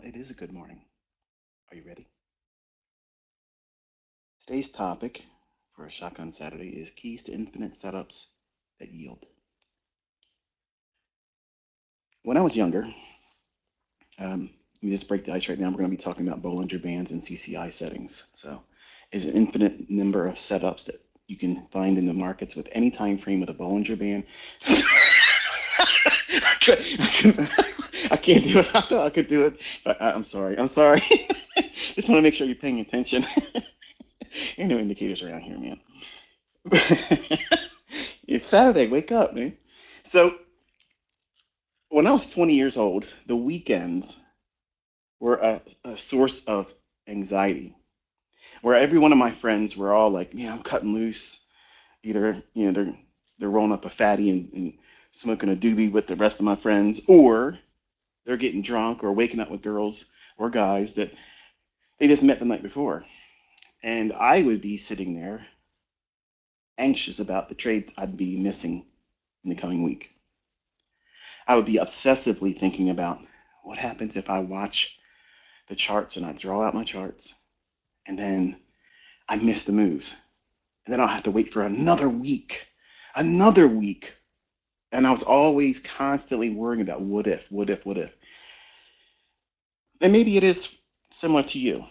It is a good morning. Are you ready? Today's topic for a Shotgun Saturday is keys to infinite setups that yield. When I was younger, let me just break the ice right now. We're going to be talking about Bollinger Bands and CCI settings. So, is an infinite number of setups that you can find in the markets with any time frame with a Bollinger Band. I can't do it. I thought I could do it. I'm sorry. I'm sorry. Just want to make sure you're paying attention. Ain't no indicators around here, man. It's Saturday. Wake up, man. So, when I was 20 years old, the weekends were a source of anxiety, where every one of my friends were all like, "Man, I'm cutting loose." Either they're rolling up a fatty and smoking a doobie with the rest of my friends, or they're getting drunk or waking up with girls or guys that they just met the night before. And I would be sitting there anxious about the trades I'd be missing in the coming week. I would be obsessively thinking about what happens if I watch the charts and I draw out my charts and then I miss the moves. And then I'll have to wait for another week. And I was always constantly worrying about what if, what if, what if. And maybe it is similar to you.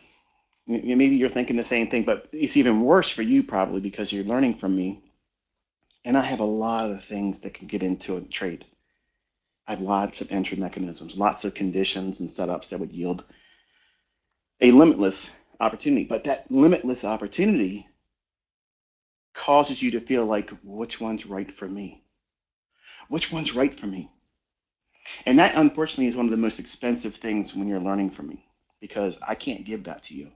Maybe you're thinking the same thing, but it's even worse for you probably because you're learning from me. And I have a lot of things that can get into a trade. I have lots of entry mechanisms, lots of conditions and setups that would yield a limitless opportunity. But that limitless opportunity causes you to feel like, which one's right for me? Which one's right for me? And that, unfortunately, is one of the most expensive things when you're learning from me because I can't give that to you.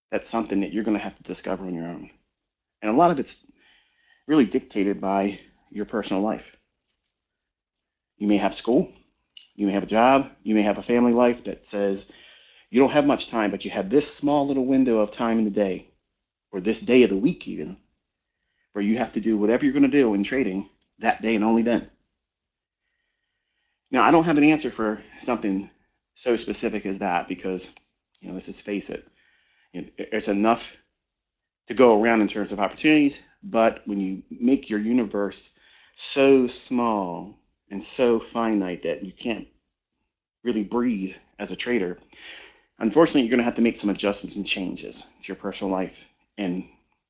That's something that you're going to have to discover on your own. And a lot of it's really dictated by your personal life. You may have school, you may have a job, you may have a family life that says you don't have much time, but you have this small little window of time in the day, or this day of the week even, where you have to do whatever you're going to do in trading that day and only then. Now, I don't have an answer for something so specific as that because, let's just face it, it's enough to go around in terms of opportunities, but when you make your universe so small and so finite that you can't really breathe as a trader, unfortunately, you're going to have to make some adjustments and changes to your personal life and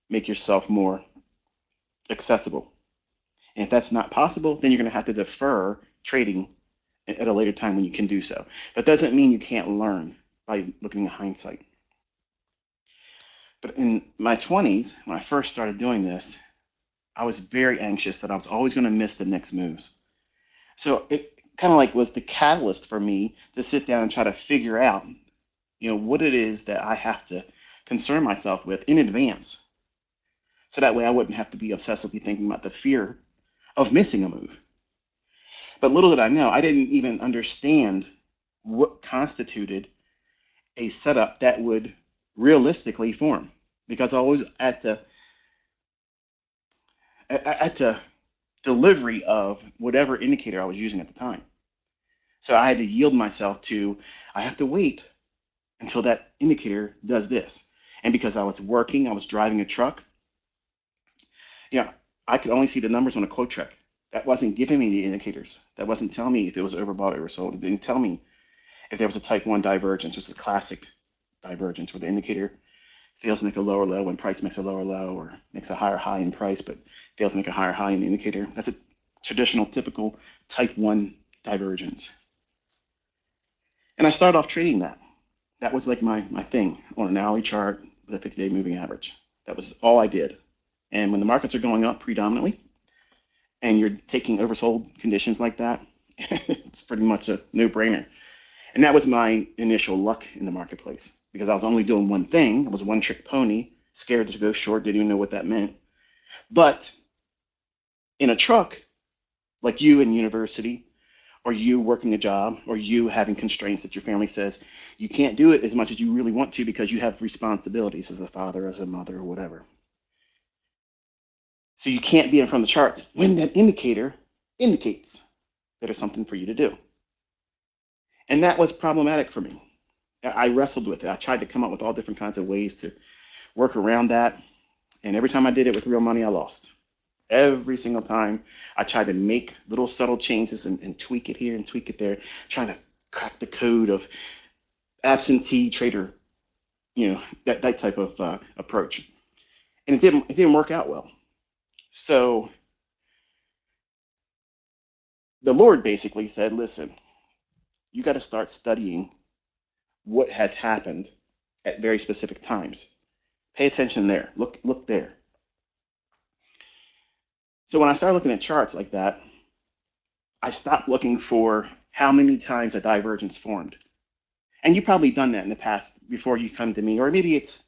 make yourself more accessible. And if that's not possible, then you're going to have to defer trading at a later time when you can do so. That doesn't mean you can't learn by looking at hindsight. But in my 20s, when I first started doing this, I was very anxious that I was always going to miss the next moves. So it kind of like was the catalyst for me to sit down and try to figure out, what it is that I have to concern myself with in advance. So that way I wouldn't have to be obsessively thinking about the fear of missing a move. But little did I know, I didn't even understand what constituted a setup that would realistically form because I was at the delivery of whatever indicator I was using at the time. So I had to yield myself to, I have to wait until that indicator does this. And because I was working, I was driving a truck, I could only see the numbers on a quote track. That wasn't giving me the indicators. That wasn't telling me if it was overbought or oversold. It didn't tell me if there was a type 1 divergence, just a classic divergence where the indicator fails to make a lower low when price makes a lower low or makes a higher high in price but fails to make a higher high in the indicator. That's a traditional, typical type 1 divergence. And I started off trading that. That was like my thing on an hourly chart with a 50-day moving average. That was all I did. And when the markets are going up predominantly and you're taking oversold conditions like that, it's pretty much a no-brainer. And that was my initial luck in the marketplace because I was only doing one thing. I was a one-trick pony, scared to go short, didn't even know what that meant. But in a truck, like you in university, or you working a job, or you having constraints that your family says you can't do it as much as you really want to because you have responsibilities as a father, as a mother, or whatever. So you can't be in front of the charts when that indicator indicates that there's something for you to do. And that was problematic for me. I wrestled with it. I tried to come up with all different kinds of ways to work around that. And every time I did it with real money, I lost. Every single time I tried to make little subtle changes and tweak it here and tweak it there, trying to crack the code of absentee trader, that type of approach. And it didn't work out well. So the Lord basically said, listen, you got to start studying what has happened at very specific times. Pay attention there. Look there. So when I started looking at charts like that, I stopped looking for how many times a divergence formed. And you've probably done that in the past before you come to me, or maybe it's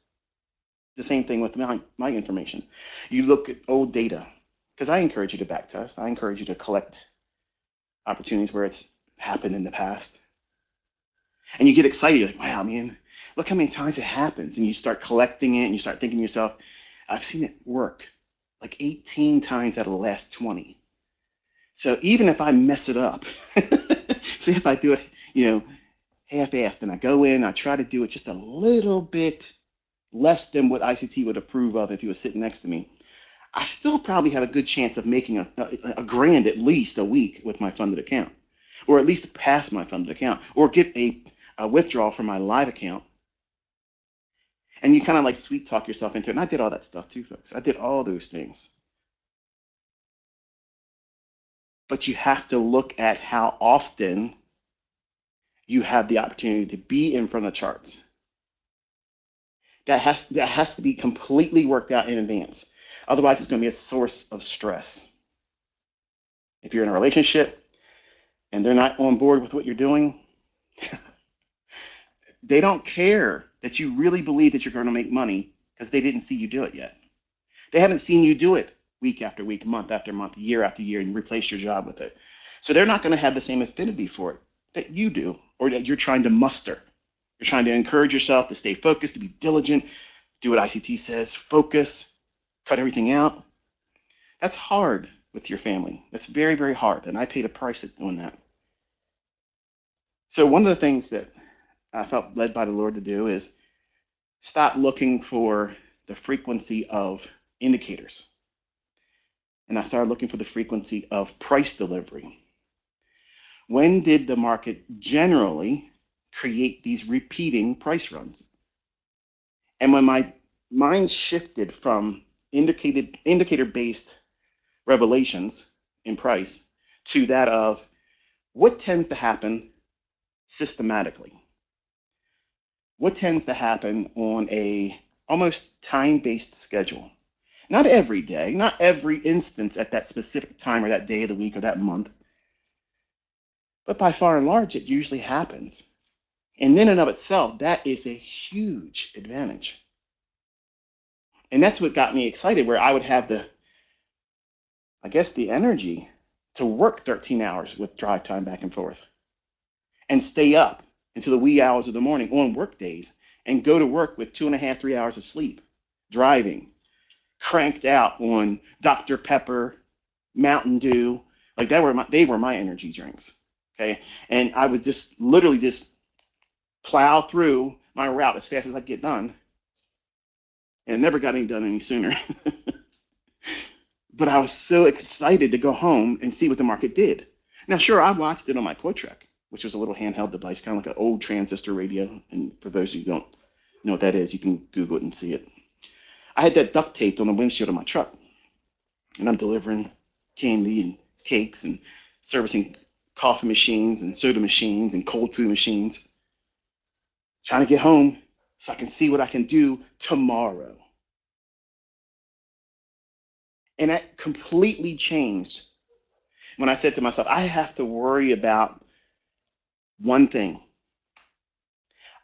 the same thing with my information. You look at old data, because I encourage you to backtest. I encourage you to collect opportunities where it's happened in the past. And you get excited, you're like, wow, man, look how many times it happens. And you start collecting it and you start thinking to yourself, I've seen it work like 18 times out of the last 20. So even if I mess it up, see if I do it, half-assed, and I go in, I try to do it just a little bit less than what ICT would approve of if he was sitting next to me, I still probably have a good chance of making a grand at least a week with my funded account, or at least pass my funded account, or get a withdrawal from my live account. And you kind of like sweet talk yourself into it. And I did all that stuff too, folks. I did all those things. But you have to look at how often you have the opportunity to be in front of charts. That has to be completely worked out in advance. Otherwise, it's going to be a source of stress. If you're in a relationship and they're not on board with what you're doing, they don't care that you really believe that you're going to make money because they didn't see you do it yet. They haven't seen you do it week after week, month after month, year after year, and replace your job with it. So they're not going to have the same affinity for it that you do, or that you're trying to muster. You're trying to encourage yourself to stay focused, to be diligent, do what ICT says, focus, cut everything out. That's hard with your family. That's very, very hard. And I paid a price at doing that. So one of the things that I felt led by the Lord to do is stop looking for the frequency of indicators. And I started looking for the frequency of price delivery. When did the market generally create these repeating price runs? And when my mind shifted from indicator-based revelations in price to that of what tends to happen systematically, what tends to happen on a almost time-based schedule. Not every day, not every instance at that specific time or that day of the week or that month, but by far and large, it usually happens. And in and of itself, that is a huge advantage. And that's what got me excited, where I would have the energy to work 13 hours with drive time back and forth and stay up until the wee hours of the morning on work days and go to work with 2.5, 3 hours of sleep, driving, cranked out on Dr. Pepper, Mountain Dew. Like they were my energy drinks. Okay. And I would just literally just plow through my route as fast as I get done. And it never got any done any sooner. But I was so excited to go home and see what the market did. Now, sure, I watched it on my Quotrek, which was a little handheld device, kind of like an old transistor radio. And for those of you who don't know what that is, you can Google it and see it. I had that duct taped on the windshield of my truck. And I'm delivering candy and cakes and servicing coffee machines and soda machines and cold food machines. Trying to get home so I can see what I can do tomorrow. And that completely changed when I said to myself, I have to worry about one thing.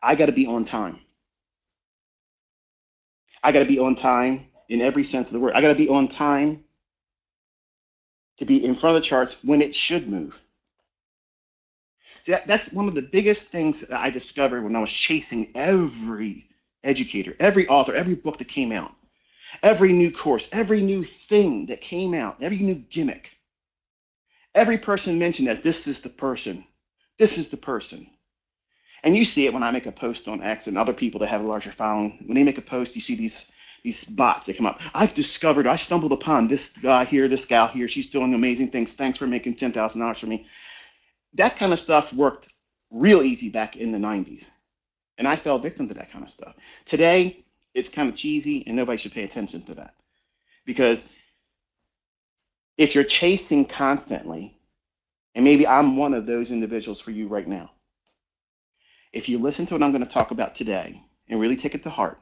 I got to be on time. I got to be on time in every sense of the word. I got to be on time to be in front of the charts when it should move. See, that's one of the biggest things that I discovered when I was chasing every educator, every author, every book that came out, every new course, every new thing that came out, every new gimmick. Every person mentioned that this is the person. This is the person. And you see it when I make a post on X and other people that have a larger following. When they make a post, you see these bots that come up. I stumbled upon this guy here, this gal here. She's doing amazing things. Thanks for making $10,000 for me. That kind of stuff worked real easy back in the 90s. And I fell victim to that kind of stuff. Today, it's kind of cheesy and nobody should pay attention to that. Because if you're chasing constantly, and maybe I'm one of those individuals for you right now, if you listen to what I'm going to talk about today and really take it to heart,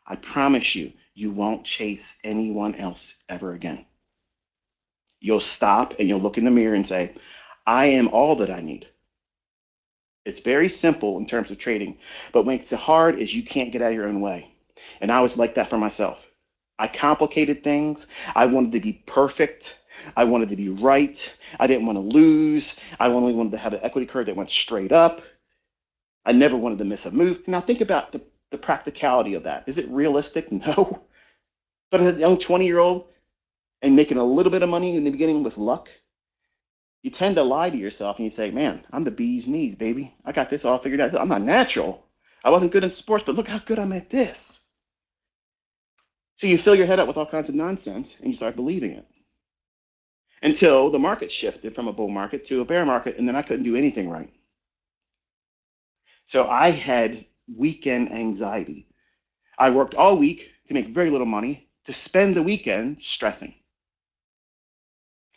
I promise you, you won't chase anyone else ever again. You'll stop and you'll look in the mirror and say, I am all that I need. It's very simple in terms of trading, but what makes it hard is you can't get out of your own way. And I was like that for myself. I complicated things. I wanted to be perfect. I wanted to be right. I didn't want to lose. I only wanted to have an equity curve that went straight up. I never wanted to miss a move. Now think about the practicality of that. Is it realistic? No. But as a young 20-year-old and making a little bit of money in the beginning with luck, you tend to lie to yourself and you say, man, I'm the bee's knees, baby. I got this all figured out. I'm not natural. I wasn't good in sports, but look how good I'm at this. So you fill your head up with all kinds of nonsense and you start believing it. Until the market shifted from a bull market to a bear market, and then I couldn't do anything right. So I had weekend anxiety. I worked all week to make very little money, to spend the weekend stressing.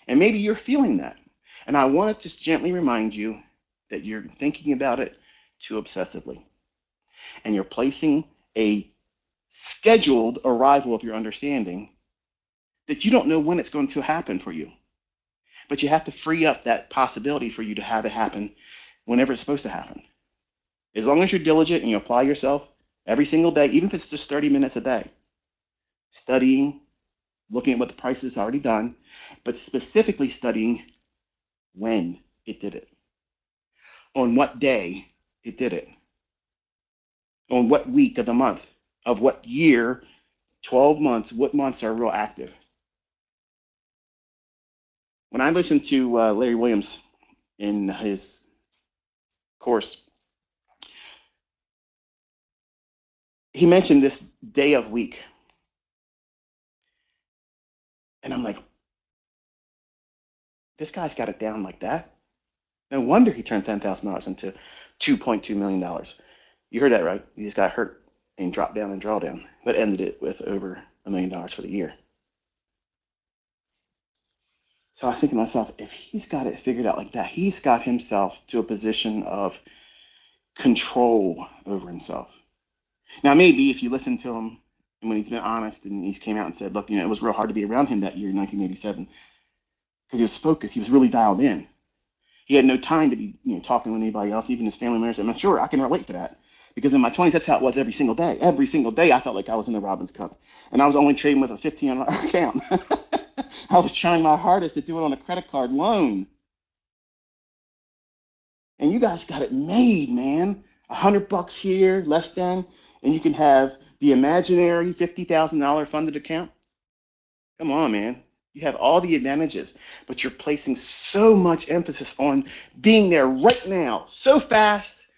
And maybe you're feeling that. And I want to just gently remind you that you're thinking about it too obsessively. And you're placing a scheduled arrival of your understanding that you don't know when it's going to happen for you. But you have to free up that possibility for you to have it happen whenever it's supposed to happen. As long as you're diligent and you apply yourself every single day, even if it's just 30 minutes a day, studying, looking at what the price is already done, but specifically studying when it did it, on what day it did it, on what week of the month, of what year, 12 months, what months are real active. When I listened to Larry Williams in his course, he mentioned this day of week. And I'm like, this guy's got it down like that. No wonder he turned $10,000 into $2.2 million. You heard that right. He just got hurt and dropped down and drawdown, but ended it with over $1 million for the year. So I was thinking to myself, if he's got it figured out like that, he's got himself to a position of control over himself. Now, maybe if you listen to him and when he's been honest and he came out and said, look, it was real hard to be around him that year in 1987 because he was focused. He was really dialed in. He had no time to be talking with anybody else, even his family members. I'm sure I can relate to that because in my 20s, that's how it was every single day. Every single day, I felt like I was in the Robbins Cup. And I was only trading with a $1,500 account. I was trying my hardest to do it on a credit card loan. And you guys got it made, man. $100 here, less than, and you can have the imaginary $50,000 funded account. Come on, man. You have all the advantages, but you're placing so much emphasis on being there right now, so fast,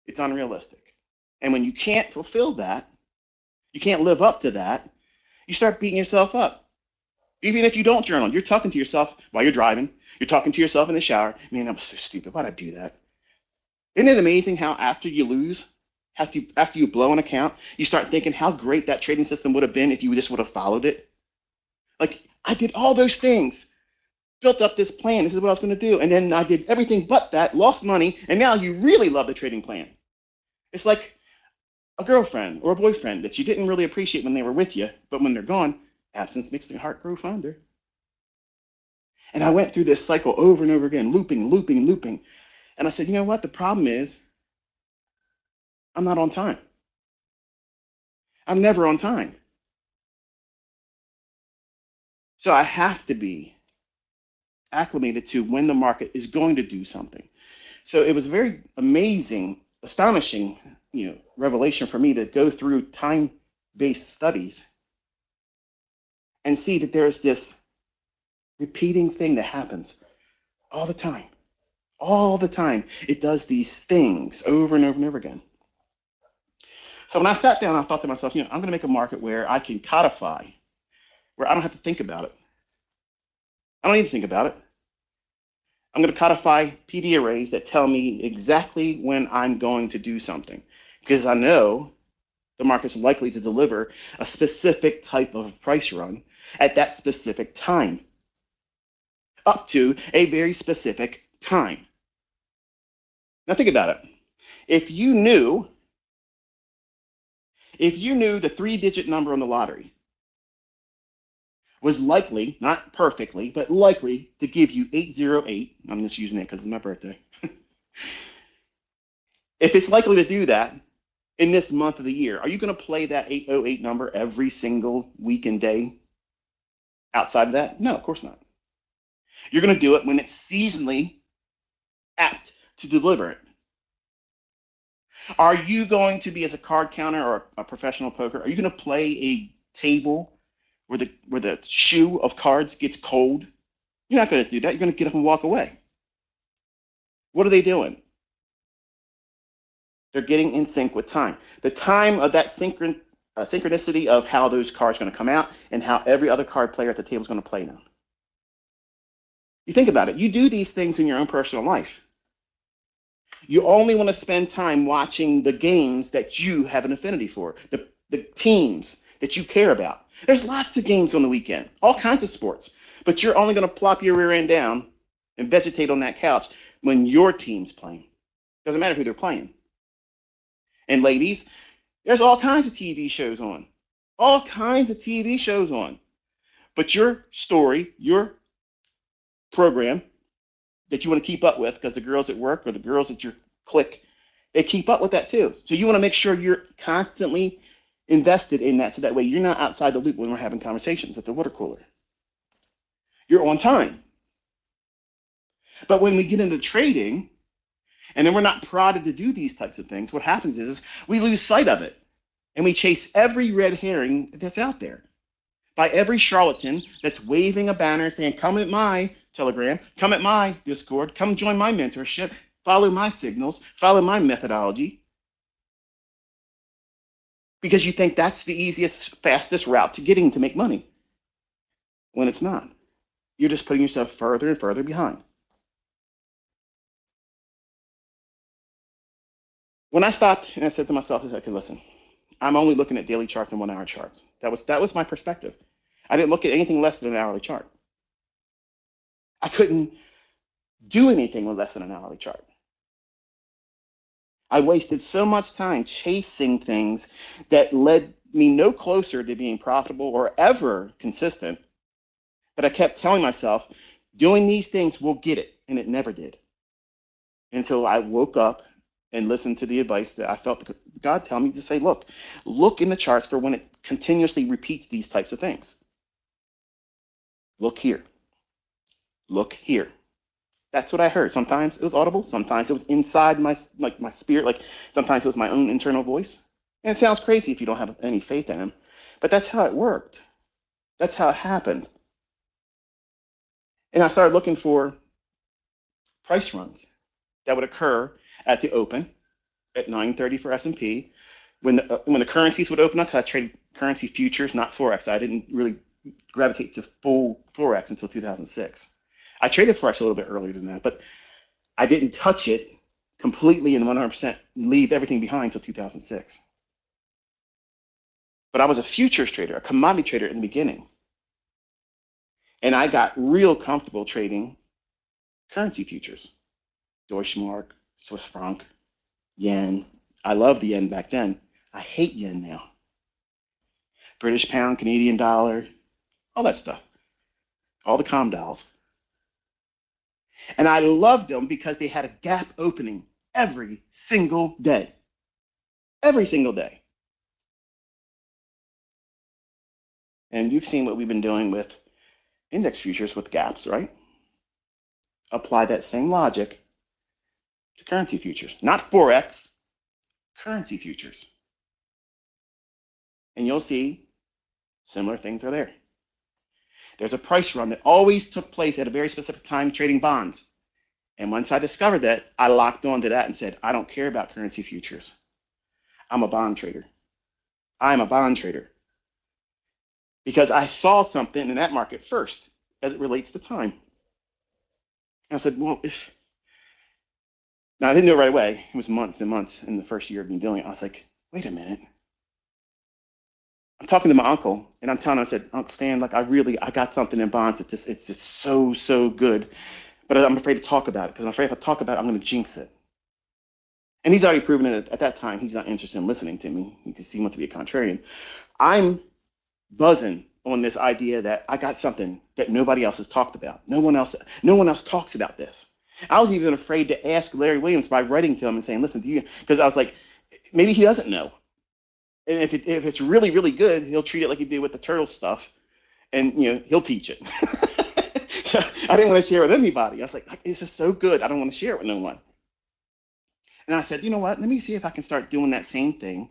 it's unrealistic. And when you can't fulfill that, you can't live up to that, you start beating yourself up. Even if you don't journal, you're talking to yourself while you're driving, you're talking to yourself in the shower. Man, I'm so stupid. Why'd I do that? Isn't it amazing how after you lose, after you blow an account, you start thinking how great that trading system would have been if you just would have followed it? Like, I did all those things, built up this plan. This is what I was going to do. And then I did everything but that, lost money, and now you really love the trading plan. It's like a girlfriend or a boyfriend that you didn't really appreciate when they were with you, but when they're gone, absence makes the heart grow fonder. And I went through this cycle over and over again, looping. And I said, you know what? The problem is I'm not on time. I'm never on time. So I have to be acclimated to when the market is going to do something. So it was very amazing, astonishing, revelation for me to go through time-based studies and see that there's this repeating thing that happens all the time. All the time. It does these things over and over and over again. So when I sat down, I thought to myself, I'm going to make a market where I can codify, where I don't have to think about it. I don't need to think about it. I'm going to codify PD arrays that tell me exactly when I'm going to do something, because I know the market's likely to deliver a specific type of price run at that specific time, up to a very specific time. Now think about it. If you knew the three-digit number on the lottery was likely, not perfectly, but likely to give you 808, I'm just using it because it's my birthday. If it's likely to do that in this month of the year, are you going to play that 808 number every single week and day outside of that? No, of course not. You're going to do it when it's seasonally apt to deliver it. Are you going to be, as a card counter or a professional poker, are you going to play a table where the shoe of cards gets cold? You're not going to do that. You're going to get up and walk away. What are they doing? They're getting in sync with time. The time of that synchronicity of how those cards are going to come out and how every other card player at the table is going to play now. You think about it. You do these things in your own personal life. You only want to spend time watching the games that you have an affinity for, the teams that you care about. There's lots of games on the weekend, all kinds of sports, but you're only going to plop your rear end down and vegetate on that couch when your team's playing. Doesn't matter who they're playing. And ladies, there's all kinds of TV shows on, all kinds of TV shows on. But your story, your program that you want to keep up with, because the girls at work or the girls at your clique, they keep up with that too. So you want to make sure you're constantly invested in that, so that way you're not outside the loop when we're having conversations at the water cooler. You're on time. But when we get into trading, and then we're not prodded to do these types of things, what happens is we lose sight of it. And we chase every red herring that's out there, by every charlatan that's waving a banner saying, come at my Telegram, come at my Discord, come join my mentorship, follow my signals, follow my methodology. Because you think that's the easiest, fastest route to getting to make money, when it's not. You're just putting yourself further and further behind. When I stopped and I said to myself, okay, listen, I'm only looking at daily charts and 1 hour charts. That was my perspective. I didn't look at anything less than an hourly chart. I couldn't do anything with less than an hourly chart. I wasted so much time chasing things that led me no closer to being profitable or ever consistent. But I kept telling myself, doing these things will get it, and it never did. Until I woke up and listened to the advice that I felt God tell me to say, look in the charts for when it continuously repeats these types of things. Look here. Look here. That's what I heard. Sometimes it was audible. Sometimes it was inside my spirit. Like sometimes it was my own internal voice. And it sounds crazy if you don't have any faith in him, but that's how it worked. That's how it happened. And I started looking for price runs that would occur at the open at 9:30 for S&P. When the currencies would open up, I traded currency futures, not Forex. I didn't really gravitate to full Forex until 2006. I traded Forex a little bit earlier than that, but I didn't touch it completely and 100% leave everything behind until 2006. But I was a futures trader, a commodity trader in the beginning. And I got real comfortable trading currency futures. Deutschmark, Swiss franc, yen. I loved the yen back then. I hate yen now. British pound, Canadian dollar, all that stuff. All the com dolls. And I loved them because they had a gap opening every single day. Every single day. And you've seen what we've been doing with index futures with gaps, right? Apply that same logic to currency futures, not Forex, currency futures. And you'll see similar things are there. There's a price run that always took place at a very specific time trading bonds. And once I discovered that, I locked onto that and said, I don't care about currency futures. I'm a bond trader. I'm a bond trader because I saw something in that market first as it relates to time. And I said, well, if now I didn't know it right away. It was months and months in the first year of me doing it. I was like, wait a minute. I'm talking to my uncle and I'm telling him, I said, Uncle Stan, like I got something in bonds. It's just so good. But I'm afraid to talk about it because I'm afraid if I talk about it, I'm going to jinx it. And he's already proven it at that time. He's not interested in listening to me because he wants to be a contrarian. I'm buzzing on this idea that I got something that nobody else has talked about. No one else talks about this. I was even afraid to ask Larry Williams by writing to him and saying, listen, do you, because I was like, maybe he doesn't know. And if it's really, really good, he'll treat it like he did with the turtle stuff and he'll teach it. I didn't want to share it with anybody. I was like, this is so good. I don't want to share it with no one. And I said, you know what? Let me see if I can start doing that same thing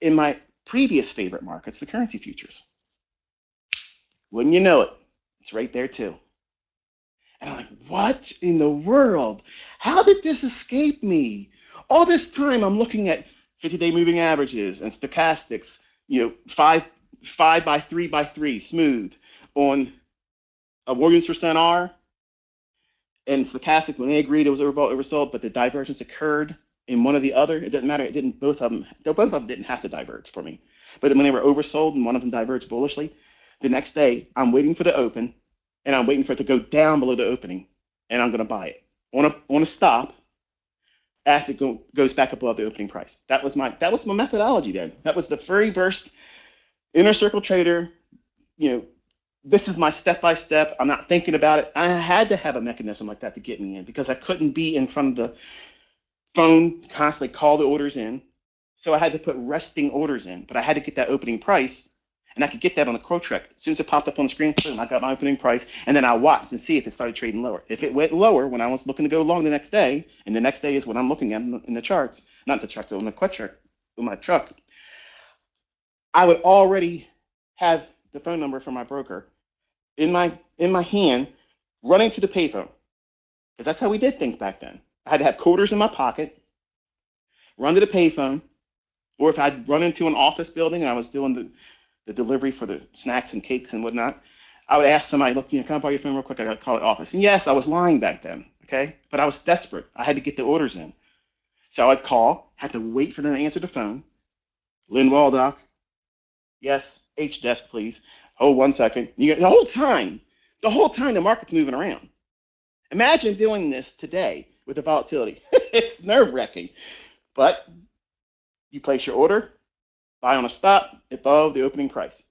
in my previous favorite markets, the currency futures. Wouldn't you know it? It's right there too. And I'm like, what in the world? How did this escape me? All this time I'm looking at 50-day moving averages and stochastics, five by three smooth on a Williams percent R and stochastic when they agreed it was overbought, oversold, but the divergence occurred in one or the other. It didn't matter. It didn't both of them didn't have to diverge for me. But when they were oversold and one of them diverged bullishly, the next day I'm waiting for the open and I'm waiting for it to go down below the opening and I'm going to buy it on a stop as it goes back above the opening price. That was my methodology then. That was the very first inner circle trader. This is my step by step. I'm not thinking about it. I had to have a mechanism like that to get me in because I couldn't be in front of the phone constantly call the orders in. So I had to put resting orders in, but I had to get that opening price. And I could get that on the Quotrek. As soon as it popped up on the screen, boom, I got my opening price. And then I watched and see if it started trading lower. If it went lower when I was looking to go long the next day, and the next day is what I'm looking at in the charts, not the charts, on the Quotrek, on my truck, I would already have the phone number from my broker in my hand, running to the payphone. Because that's how we did things back then. I had to have quarters in my pocket, run to the payphone, or if I'd run into an office building and I was doing the delivery for the snacks and cakes and whatnot, I would ask somebody, look, can I borrow your phone real quick? I got to call the office. And yes, I was lying back then, okay? But I was desperate. I had to get the orders in. So I'd call, had to wait for them to answer the phone. Lynn Waldock, yes, H desk, please. Hold 1 second. The whole time the market's moving around. Imagine doing this today with the volatility. It's nerve-wracking. But you place your order, buy on a stop above the opening price.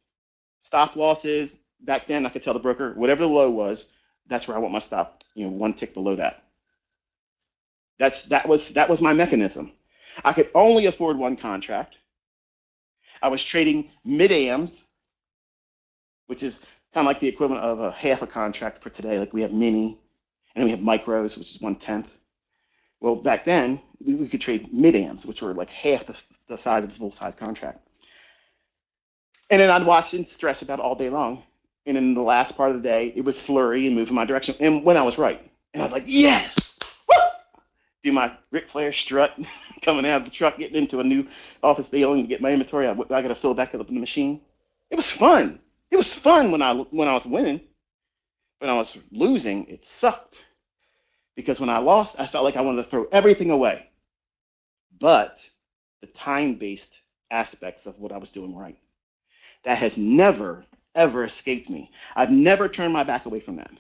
Stop losses, back then I could tell the broker, whatever the low was, that's where I want my stop, one tick below that. That was my mechanism. I could only afford one contract. I was trading mid-AMs, which is kind of like the equivalent of a half a contract for today. Like we have mini, and then we have micros, which is 1/10. Well, back then, we could trade mid-AMs, which were like half the size of a full-size contract. And then I'd watch and stress about it all day long. And in the last part of the day, it would flurry and move in my direction. And when I was right, and I was like, yes! Woo! Do my Ric Flair strut, coming out of the truck, getting into a new office building to get my inventory. I got to fill back up in the machine. It was fun. It was fun when I was winning. When I was losing, it sucked. Because when I lost, I felt like I wanted to throw everything away. But the time-based aspects of what I was doing right, that has never, ever escaped me. I've never turned my back away from that.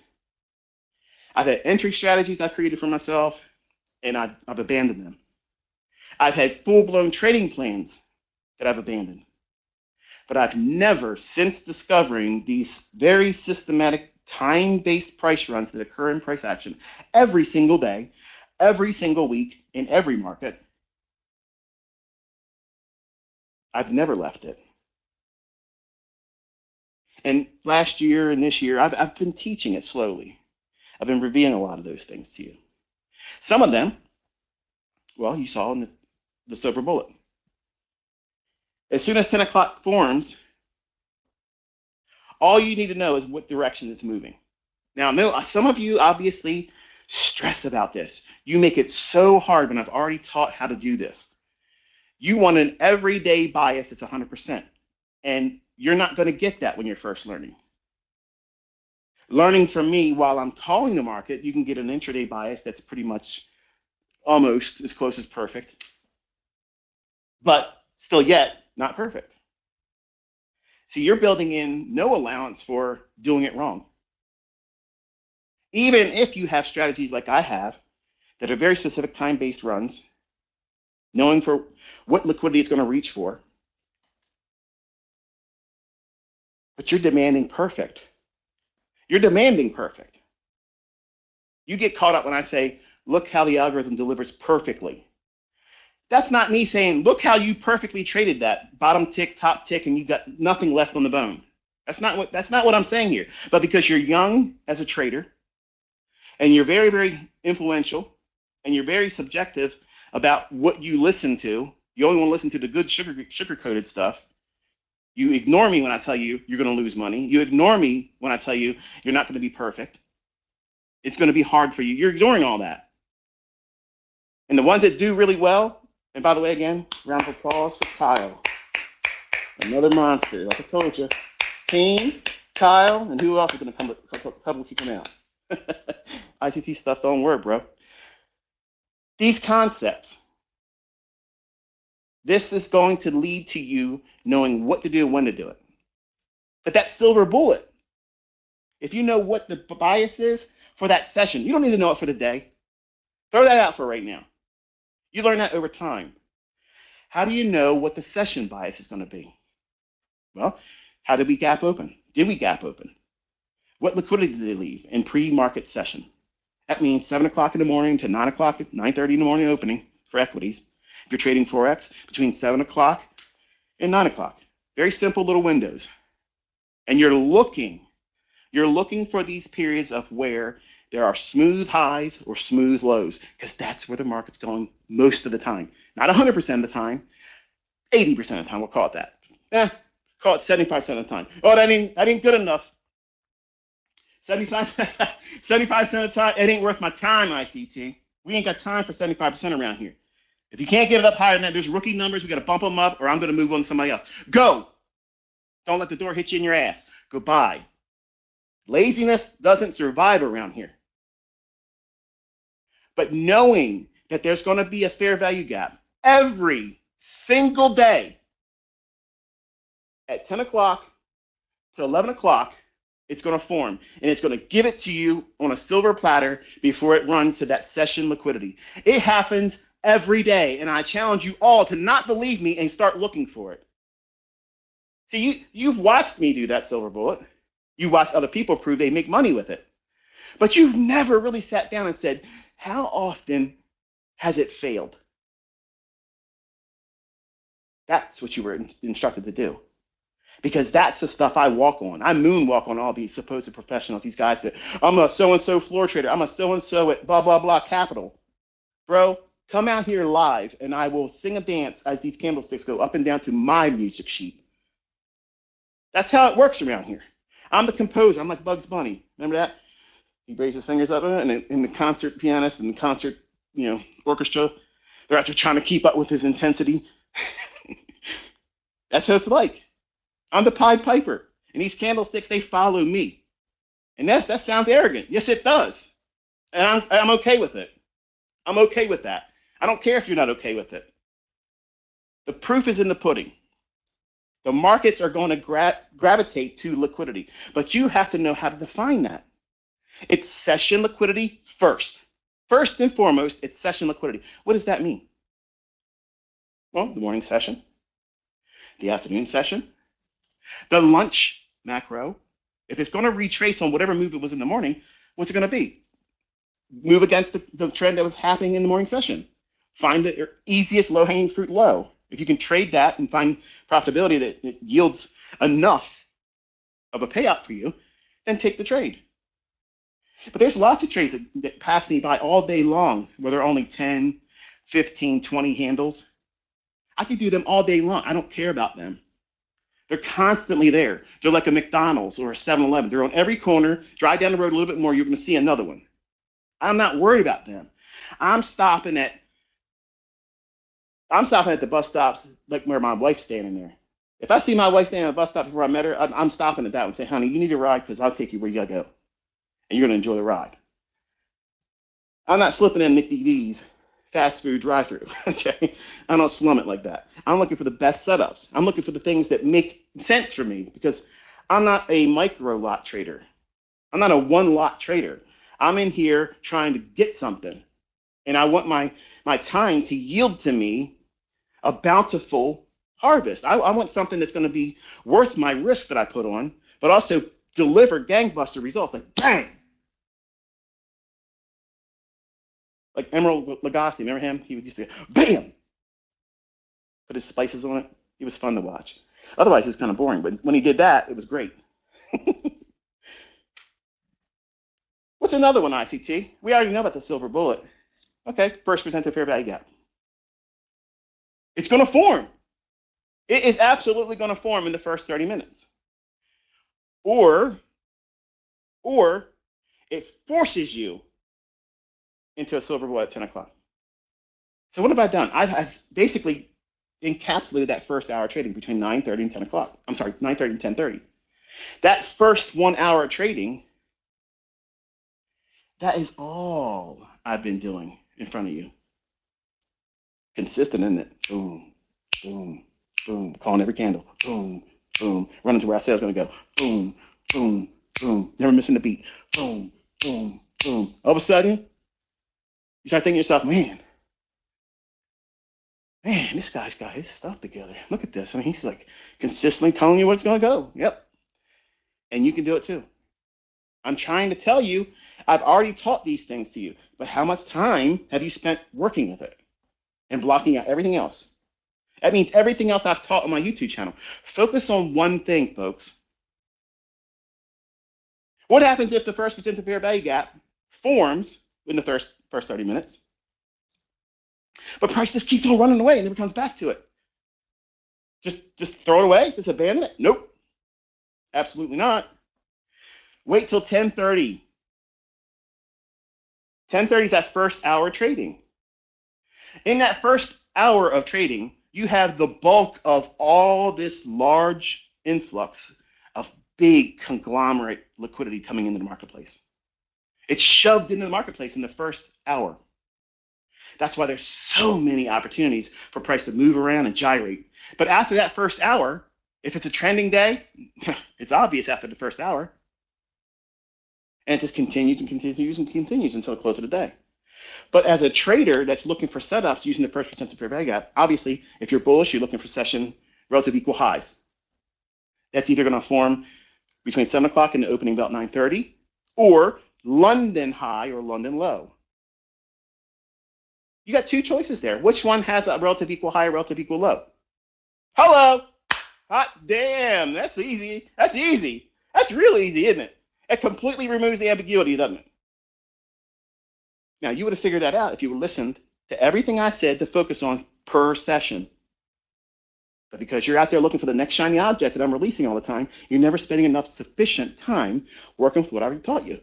I've had entry strategies I've created for myself, and I've abandoned them. I've had full-blown trading plans that I've abandoned. But I've never, since discovering these very systematic time-based price runs that occur in price action every single day, every single week, in every market, I've never left it. And last year and this year, I've been teaching it slowly. I've been revealing a lot of those things to you. Some of them, well, you saw in the silver bullet. As soon as 10 o'clock forms, all you need to know is what direction it's moving. Now, some of you obviously stress about this. You make it so hard when I've already taught how to do this. You want an everyday bias that's 100%. And you're not going to get that when you're first learning. Learning from me while I'm calling the market, you can get an intraday bias that's pretty much almost as close as perfect, but still yet not perfect. So you're building in no allowance for doing it wrong. Even if you have strategies like I have that are very specific time-based runs, knowing for what liquidity it's going to reach for, but you're demanding perfect. You're demanding perfect. You get caught up when I say, look how the algorithm delivers perfectly. That's not me saying, look how you perfectly traded that bottom tick, top tick, and you got nothing left on the bone. That's not what I'm saying here. But because you're young as a trader, and you're very, very influential, and you're very subjective about what you listen to, you only want to listen to the good sugar-coated stuff. You ignore me when I tell you you're going to lose money. You ignore me when I tell you you're not going to be perfect. It's going to be hard for you. You're ignoring all that. And the ones that do really well, and by the way, again, round of applause for Kyle. Another monster, like I told you. Team, Kyle, and who else is going to publicly come out? ICT stuff don't work, bro. These concepts, this is going to lead to you knowing what to do and when to do it. But that silver bullet, if you know what the bias is for that session, you don't need to know it for the day. Throw that out for right now. You learn that over time. How do you know what the session bias is going to be? Well, how did we gap open? Did we gap open? What liquidity did they leave in pre-market session? That means 7 o'clock in the morning to 9 o'clock, 9:30 in the morning opening for equities. If you're trading Forex, between 7 o'clock and 9 o'clock. Very simple little windows. And you're looking for these periods of where there are smooth highs or smooth lows, because that's where the market's going most of the time. Not 100% of the time, 80% of the time, we'll call it that. Call it 75% of the time. Oh, that ain't good enough. 75% of the time, it ain't worth my time, ICT. We ain't got time for 75% around here. If you can't get it up higher than that, there's rookie numbers. We got to bump them up, or I'm going to move on to somebody else. Go. Don't let the door hit you in your ass. Goodbye. Laziness doesn't survive around here. But knowing that there's going to be a fair value gap every single day at 10 o'clock to 11 o'clock, it's going to form, and it's going to give it to you on a silver platter before it runs to that session liquidity. It happens every day, and I challenge you all to not believe me and start looking for it. See, you've watched me do that silver bullet. You watch other people prove they make money with it. But you've never really sat down and said, how often has it failed? That's what you were instructed to do. Because that's the stuff I walk on. I moonwalk on all these supposed professionals, these guys that, I'm a so-and-so floor trader. I'm a so-and-so at blah, blah, blah capital. Bro, come out here live and I will sing a dance as these candlesticks go up and down to my music sheet. That's how it works around here. I'm the composer. I'm like Bugs Bunny. Remember that? He raises his fingers up, and in the concert pianist and the concert, orchestra, they're out there trying to keep up with his intensity. That's what it's like. I'm the Pied Piper, and these candlesticks, they follow me. And that sounds arrogant. Yes, it does. And I'm okay with it. I'm okay with that. I don't care if you're not okay with it. The proof is in the pudding. The markets are going to gravitate to liquidity, but you have to know how to define that. It's session liquidity first. First and foremost, it's session liquidity. What does that mean? Well, the morning session, the afternoon session, the lunch macro. If it's going to retrace on whatever move it was in the morning, what's it going to be? Move against the trend that was happening in the morning session. Find the easiest low-hanging fruit low. If you can trade that and find profitability that yields enough of a payout for you, then take the trade. But there's lots of trades that pass me by all day long where they're only 10, 15, 20 handles. I could do them all day long. I don't care about them. They're constantly there. They're like a McDonald's or a 7-Eleven. They're on every corner. Drive down the road a little bit more, you're going to see another one. I'm not worried about them. I'm stopping at I'm stopping at the bus stops like where my wife's standing there. If I see my wife standing at a bus stop before I met her, I'm stopping at that one and say, honey, you need a ride because I'll take you where you gotta go. And you're gonna enjoy the ride. I'm not slipping in Mickey D's fast food drive-through. Okay. I don't slum it like that. I'm looking for the best setups. I'm looking for the things that make sense for me because I'm not a micro lot trader. I'm not a one lot trader. I'm in here trying to get something. And I want my time to yield to me a bountiful harvest. I want something that's going to be worth my risk that I put on, but also deliver gangbuster results like bang. Like Emerald Lagasse, remember him? He would just say bam, put his spices on it. He was fun to watch. Otherwise, it was kind of boring, but when he did that, it was great. What's another one, ICT? We already know about the silver bullet. Okay, first percent of fair value gap. It's going to form. It is absolutely going to form in the first 30 minutes. Or it forces you into a silver bullet at 10 o'clock. So what have I done? I've basically encapsulated that first hour trading between 9:30 and 10 o'clock. I'm sorry, 9:30 and 10:30. That first 1 hour trading, that is all I've been doing in front of you. Consistent, isn't it? Boom, boom, boom. Calling every candle. Boom, boom. Running to where I said I was going to go. Boom, boom, boom. Never missing the beat. Boom, boom, boom. All of a sudden, you start thinking to yourself, man, this guy's got his stuff together. Look at this. I mean, he's like consistently telling you where it's going to go. Yep. And you can do it too. I'm trying to tell you, I've already taught these things to you, but how much time have you spent working with it and blocking out everything else? That means everything else I've taught on my YouTube channel. Focus on one thing, folks. What happens if the first percent of fair value gap forms in the first 30 minutes, but price just keeps on running away and never comes back to it? Just throw it away? Just abandon it? Nope. Absolutely not. Wait till 10:30. 10:30 is that first hour trading. In that first hour of trading, you have the bulk of all this large influx of big conglomerate liquidity coming into the marketplace. It's shoved into the marketplace in the first hour. That's why there's so many opportunities for price to move around and gyrate. But after that first hour, if it's a trending day, it's obvious after the first hour. And it just continues and continues and continues until the close of the day. But as a trader that's looking for setups using the first percent of fair value gap, obviously, if you're bullish, you're looking for session relative equal highs. That's either going to form between 7 o'clock and the opening about 9:30, or London high or London low. You got two choices there. Which one has a relative equal high or relative equal low? Hello. Hot damn. That's easy. That's easy. That's real easy, isn't it? It completely removes the ambiguity, doesn't it? Now, you would have figured that out if you listened to everything I said to focus on per session. But because you're out there looking for the next shiny object that I'm releasing all the time, you're never spending enough sufficient time working with what I already taught you.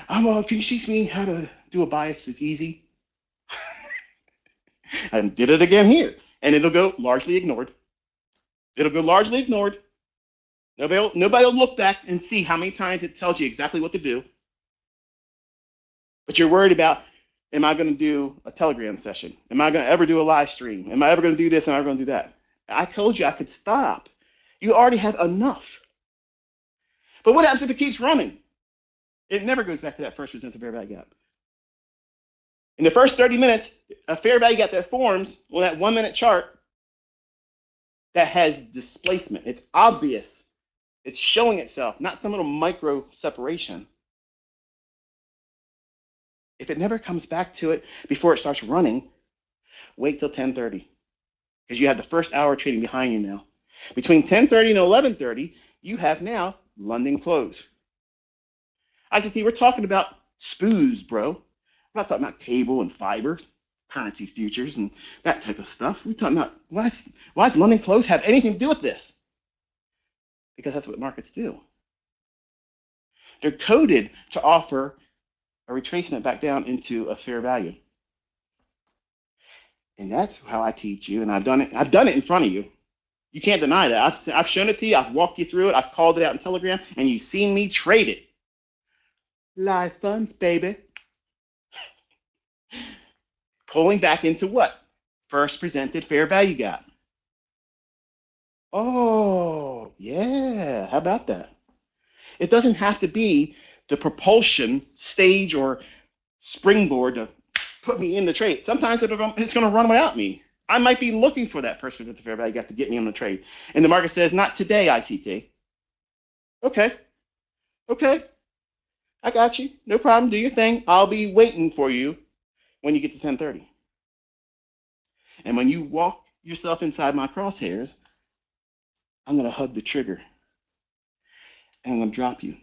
Can you teach me how to do a bias? It's easy. I did it again here, and it'll go largely ignored. It'll go largely ignored. Nobody will look back and see how many times it tells you exactly what to do. But you're worried about, am I going to do a Telegram session? Am I going to ever do a live stream? Am I ever going to do this? Am I ever going to do that? I told you I could stop. You already have enough. But what happens if it keeps running? It never goes back to that first percent of fair value gap. In the first 30 minutes, a fair value gap that forms on that 1 minute chart that has displacement. It's obvious. It's showing itself, not some little micro separation. If it never comes back to it before it starts running, wait till 10:30, because you have the first hour trading behind you now. Between 10:30 and 11:30, you have now London close. ICT, we're talking about SPOOs, bro. We're not talking about cable and fiber, currency futures, and that type of stuff. We're talking about why does London close have anything to do with this? Because that's what markets do. They're coded to offer a retracement back down into a fair value. And that's how I teach you. And I've done it. I've done it in front of you. You can't deny that. I've shown it to you. I've walked you through it. I've called it out in Telegram, and you've seen me trade it. Live funds, baby. Pulling back into what? First presented fair value gap. Oh, yeah. How about that? It doesn't have to be the propulsion stage or springboard to put me in the trade. Sometimes it's going to run without me. I might be looking for that first presented fair value gap to get me on the trade. And the market says, not today, ICT. Okay. Okay. I got you. No problem. Do your thing. I'll be waiting for you when you get to 10:30. And when you walk yourself inside my crosshairs, I'm going to hug the trigger. And I'm going to drop you.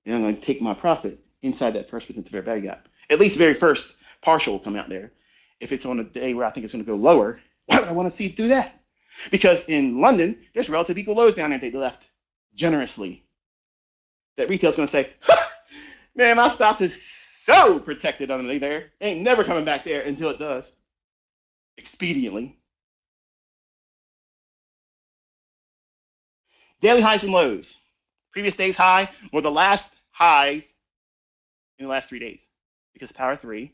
And I'm going to take my profit inside that first presented fair value gap. At least very first partial will come out there. If it's on a day where I think it's going to go lower, why would I want to see through that? Because in London, there's relative equal lows down there they left generously. That retail's going to say, man, my stop is so protected underneath there. Ain't never coming back there until it does. Expediently. Daily highs and lows. Previous day's high or the last highs in the last 3 days. Because power 3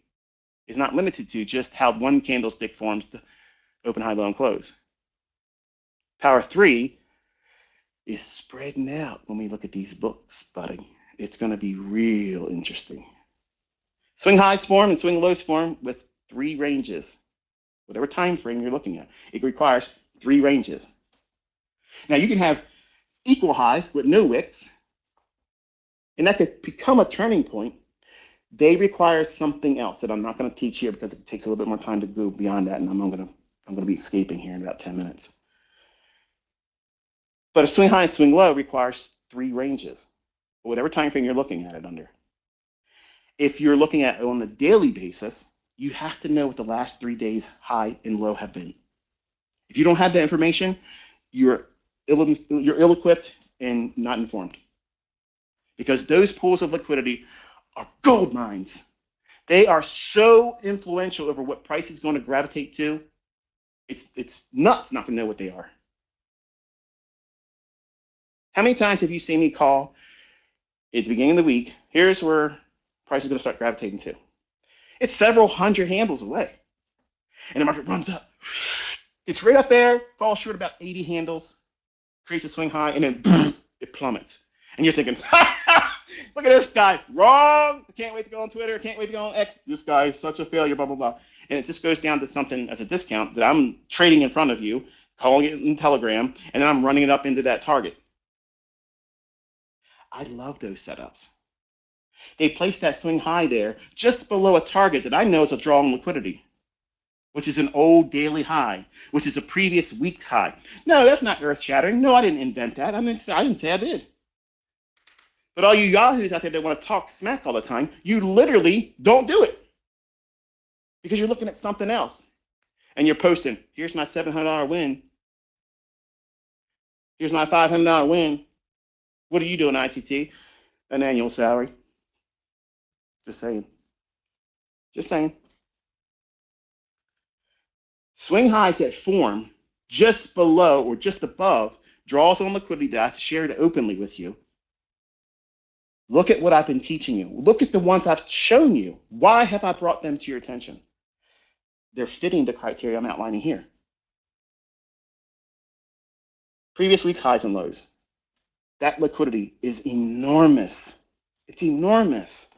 is not limited to just how one candlestick forms the open, high, low, and close. Power 3 is spreading out when we look at these books, buddy. It's going to be real interesting. Swing highs form and swing lows form with 3 ranges. Whatever time frame you're looking at, it requires 3 ranges. Now you can have equal highs with no wicks, and that could become a turning point. They require something else that I'm not going to teach here because it takes a little bit more time to go beyond that, and I'm going to be escaping here in about 10 minutes. But a swing high and swing low requires 3 ranges, whatever time frame you're looking at it under. If you're looking at it on a daily basis, you have to know what the last 3 days high and low have been. If you don't have that information, you're ill-equipped and not informed. Because those pools of liquidity are gold mines. They are so influential over what price is going to gravitate to. It's nuts not to know what they are. How many times have you seen me call at the beginning of the week, here's where price is going to start gravitating to? It's several hundred handles away. And the market runs up. It's right up there, falls short about 80 handles, creates a swing high, and then it plummets. And you're thinking, look at this guy, wrong. I can't wait to go on Twitter. Can't wait to go on X. This guy is such a failure, blah, blah, blah. And it just goes down to something as a discount that I'm trading in front of you, calling it in Telegram, and then I'm running it up into that target. I love those setups. They place that swing high there just below a target that I know is a draw on liquidity, which is an old daily high, which is a previous week's high. No, that's not earth-shattering. No, I didn't invent that. I didn't say I did. But all you yahoos out there that want to talk smack all the time, you literally don't do it because you're looking at something else. And you're posting, here's my $700 win. Here's my $500 win. What are you doing, ICT? An annual salary. Just saying. Just saying. Swing highs that form just below or just above draws on liquidity that I've shared openly with you. Look at what I've been teaching you. Look at the ones I've shown you. Why have I brought them to your attention? They're fitting the criteria I'm outlining here. Previous week's highs and lows. That liquidity is enormous. It's enormous.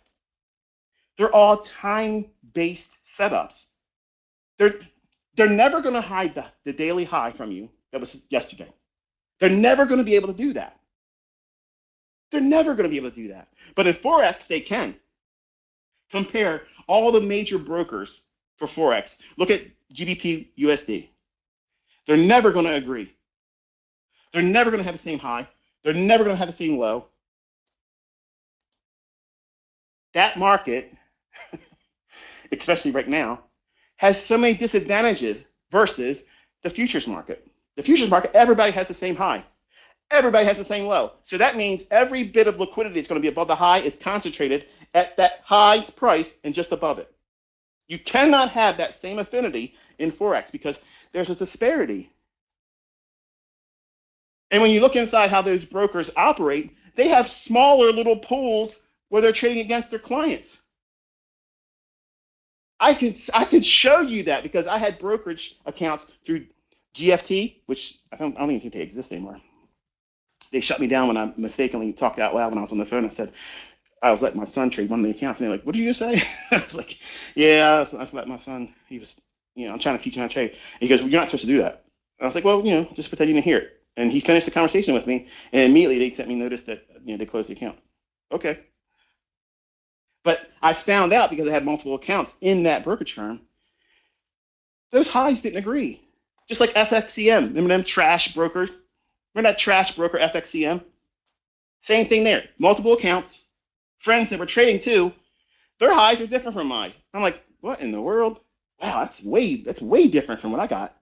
They're all time-based setups. They're never going to hide the daily high from you that was yesterday. They're never going to be able to do that. They're never going to be able to do that. But in Forex, they can. Compare all the major brokers for Forex. Look at GBP USD. They're never going to agree. They're never going to have the same high. They're never going to have the same low. That market, especially right now, has so many disadvantages versus the futures market. The futures market, everybody has the same high. Everybody has the same low. So that means every bit of liquidity that's going to be above the high is concentrated at that high price and just above it. You cannot have that same affinity in Forex because there's a disparity. And when you look inside how those brokers operate, they have smaller little pools where they're trading against their clients. I could show you that because I had brokerage accounts through GFT, which I don't even think they exist anymore. They shut me down when I mistakenly talked out loud when I was on the phone. I said I was letting my son trade one of the accounts, and they're like, "What did you say?" I was like, "Yeah, I was letting my son. He was, I'm trying to teach him how to trade." And he goes, "Well, you're not supposed to do that." And I was like, "Well, just pretend you didn't hear it." And he finished the conversation with me, and immediately they sent me notice that they closed the account. Okay, but I found out because I had multiple accounts in that brokerage firm, those highs didn't agree. Just like FXCM, remember them trash brokers? Remember that trash broker FXCM? Same thing there. Multiple accounts, friends that were trading too. Their highs are different from mine. I'm like, what in the world? Wow, that's way different from what I got.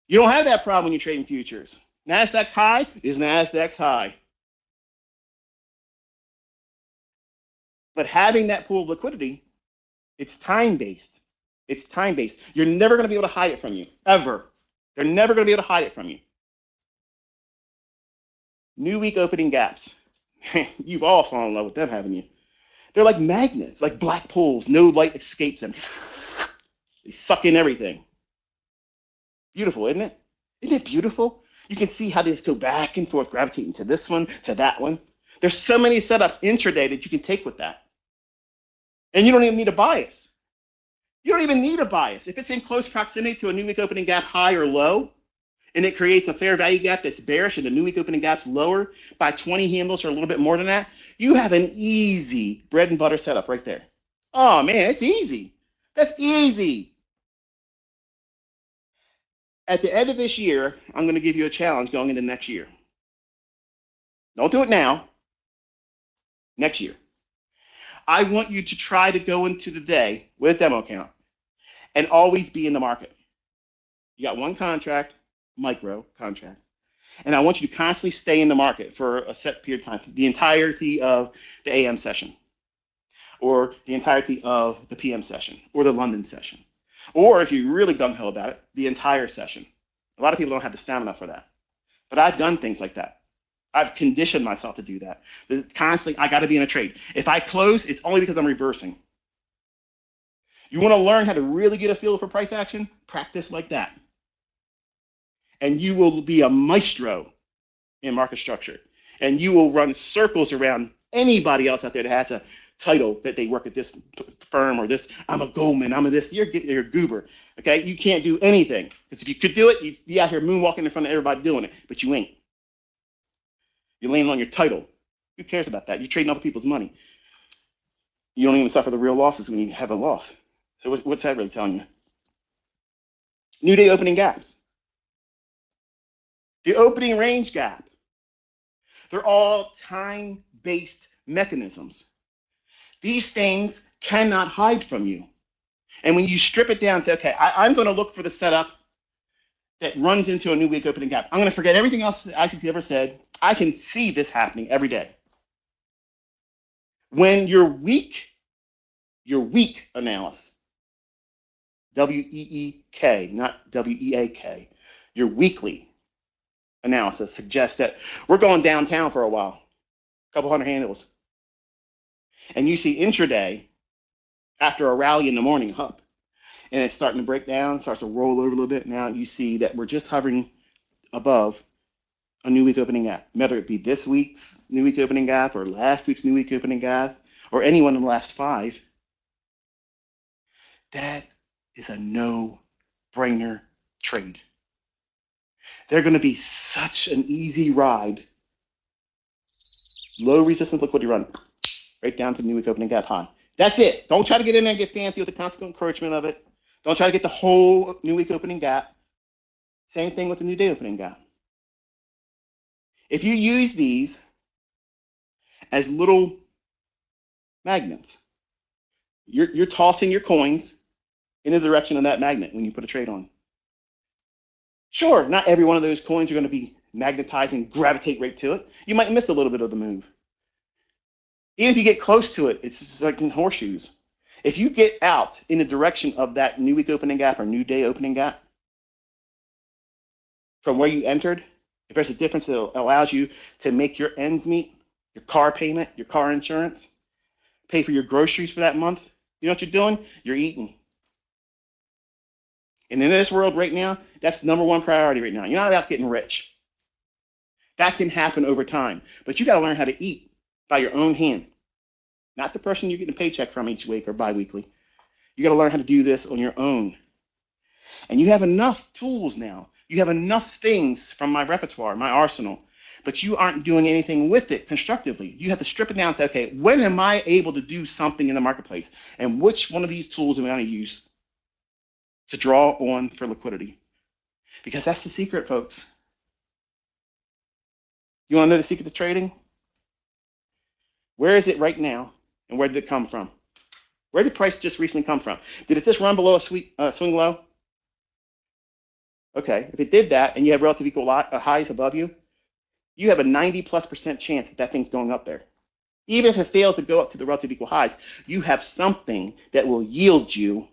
You don't have that problem when you're trading futures. Nasdaq's high is Nasdaq's high. But having that pool of liquidity, it's time based. It's time based. You're never going to be able to hide it from you, ever. They're never going to be able to hide it from you. New week opening gaps. You've all fallen in love with them, haven't you? They're like magnets, like black pools. No light escapes them. They suck in everything. Beautiful, isn't it? Isn't it beautiful? You can see how they just go back and forth, gravitating to this one, to that one. There's so many setups intraday that you can take with that. And you don't even need a bias. You don't even need a bias. If it's in close proximity to a new week opening gap high or low, and it creates a fair value gap that's bearish and the new week opening gap's lower by 20 handles or a little bit more than that, you have an easy bread and butter setup right there. Oh man, it's easy. That's easy. At the end of this year, I'm going to give you a challenge going into next year. Don't do it now. Next year. I want you to try to go into the day with a demo account and always be in the market. You got one contract, micro contract, and I want you to constantly stay in the market for a set period of time, the entirety of the AM session, or the entirety of the PM session, or the London session. Or if you're really gung-ho about it, the entire session. A lot of people don't have the stamina for that. But I've done things like that. I've conditioned myself to do that. It's constantly, I got to be in a trade. If I close, it's only because I'm reversing. You want to learn how to really get a feel for price action? Practice like that. And you will be a maestro in market structure. And you will run circles around anybody else out there that has a title that they work at this firm or this, I'm a Goldman, I'm a this, you're a goober. Okay, you can't do anything. Because if you could do it, you'd be out here moonwalking in front of everybody doing it, but you ain't. You're laying on your title. Who cares about that? You're trading other people's money. You don't even suffer the real losses when you have a loss. So what's that really telling you? New day opening gaps. The opening range gap. They're all time-based mechanisms. These things cannot hide from you. And when you strip it down and say, okay, I'm going to look for the setup that runs into a new week opening gap. I'm going to forget everything else that ICT ever said. I can see this happening every day. When you're weak analysis, W-E-E-K, not W-E-A-K, your weekly analysis suggests that we're going downtown for a while, a couple hundred handles. And you see intraday, after a rally in the morning up, and it's starting to break down, starts to roll over a little bit. Now you see that we're just hovering above a new week opening gap, whether it be this week's new week opening gap or last week's new week opening gap or any one in the last 5. That is a no-brainer trade. They're going to be such an easy ride. Low resistance liquidity run, right down to new week opening gap high. That's it. Don't try to get in there and get fancy with the constant encouragement of it. Don't try to get the whole new week opening gap. Same thing with the new day opening gap. If you use these as little magnets, you're tossing your coins in the direction of that magnet when you put a trade on. Sure, not every one of those coins are going to be magnetized and gravitate right to it. You might miss a little bit of the move. Even if you get close to it, it's just like in horseshoes. If you get out in the direction of that new week opening gap or new day opening gap from where you entered, if there's a difference that allows you to make your ends meet, your car payment, your car insurance, pay for your groceries for that month, you know what you're doing? You're eating. And in this world right now, that's the number one priority right now. You're not about getting rich. That can happen over time. But you got to learn how to eat by your own hand, not the person you're getting a paycheck from each week or biweekly. You got to learn how to do this on your own. And you have enough tools now. You have enough things from my repertoire, my arsenal, but you aren't doing anything with it constructively. You have to strip it down and say, okay, when am I able to do something in the marketplace? And which one of these tools am I going to use to draw on for liquidity? Because that's the secret, folks. You want to know the secret to trading? Where is it right now? And where did it come from? Where did price just recently come from? Did it just run below a swing low? Okay, if it did that and you have relative equal highs above you, you have a 90+% chance that that thing's going up there. Even if it fails to go up to the relative equal highs, you have something that will yield you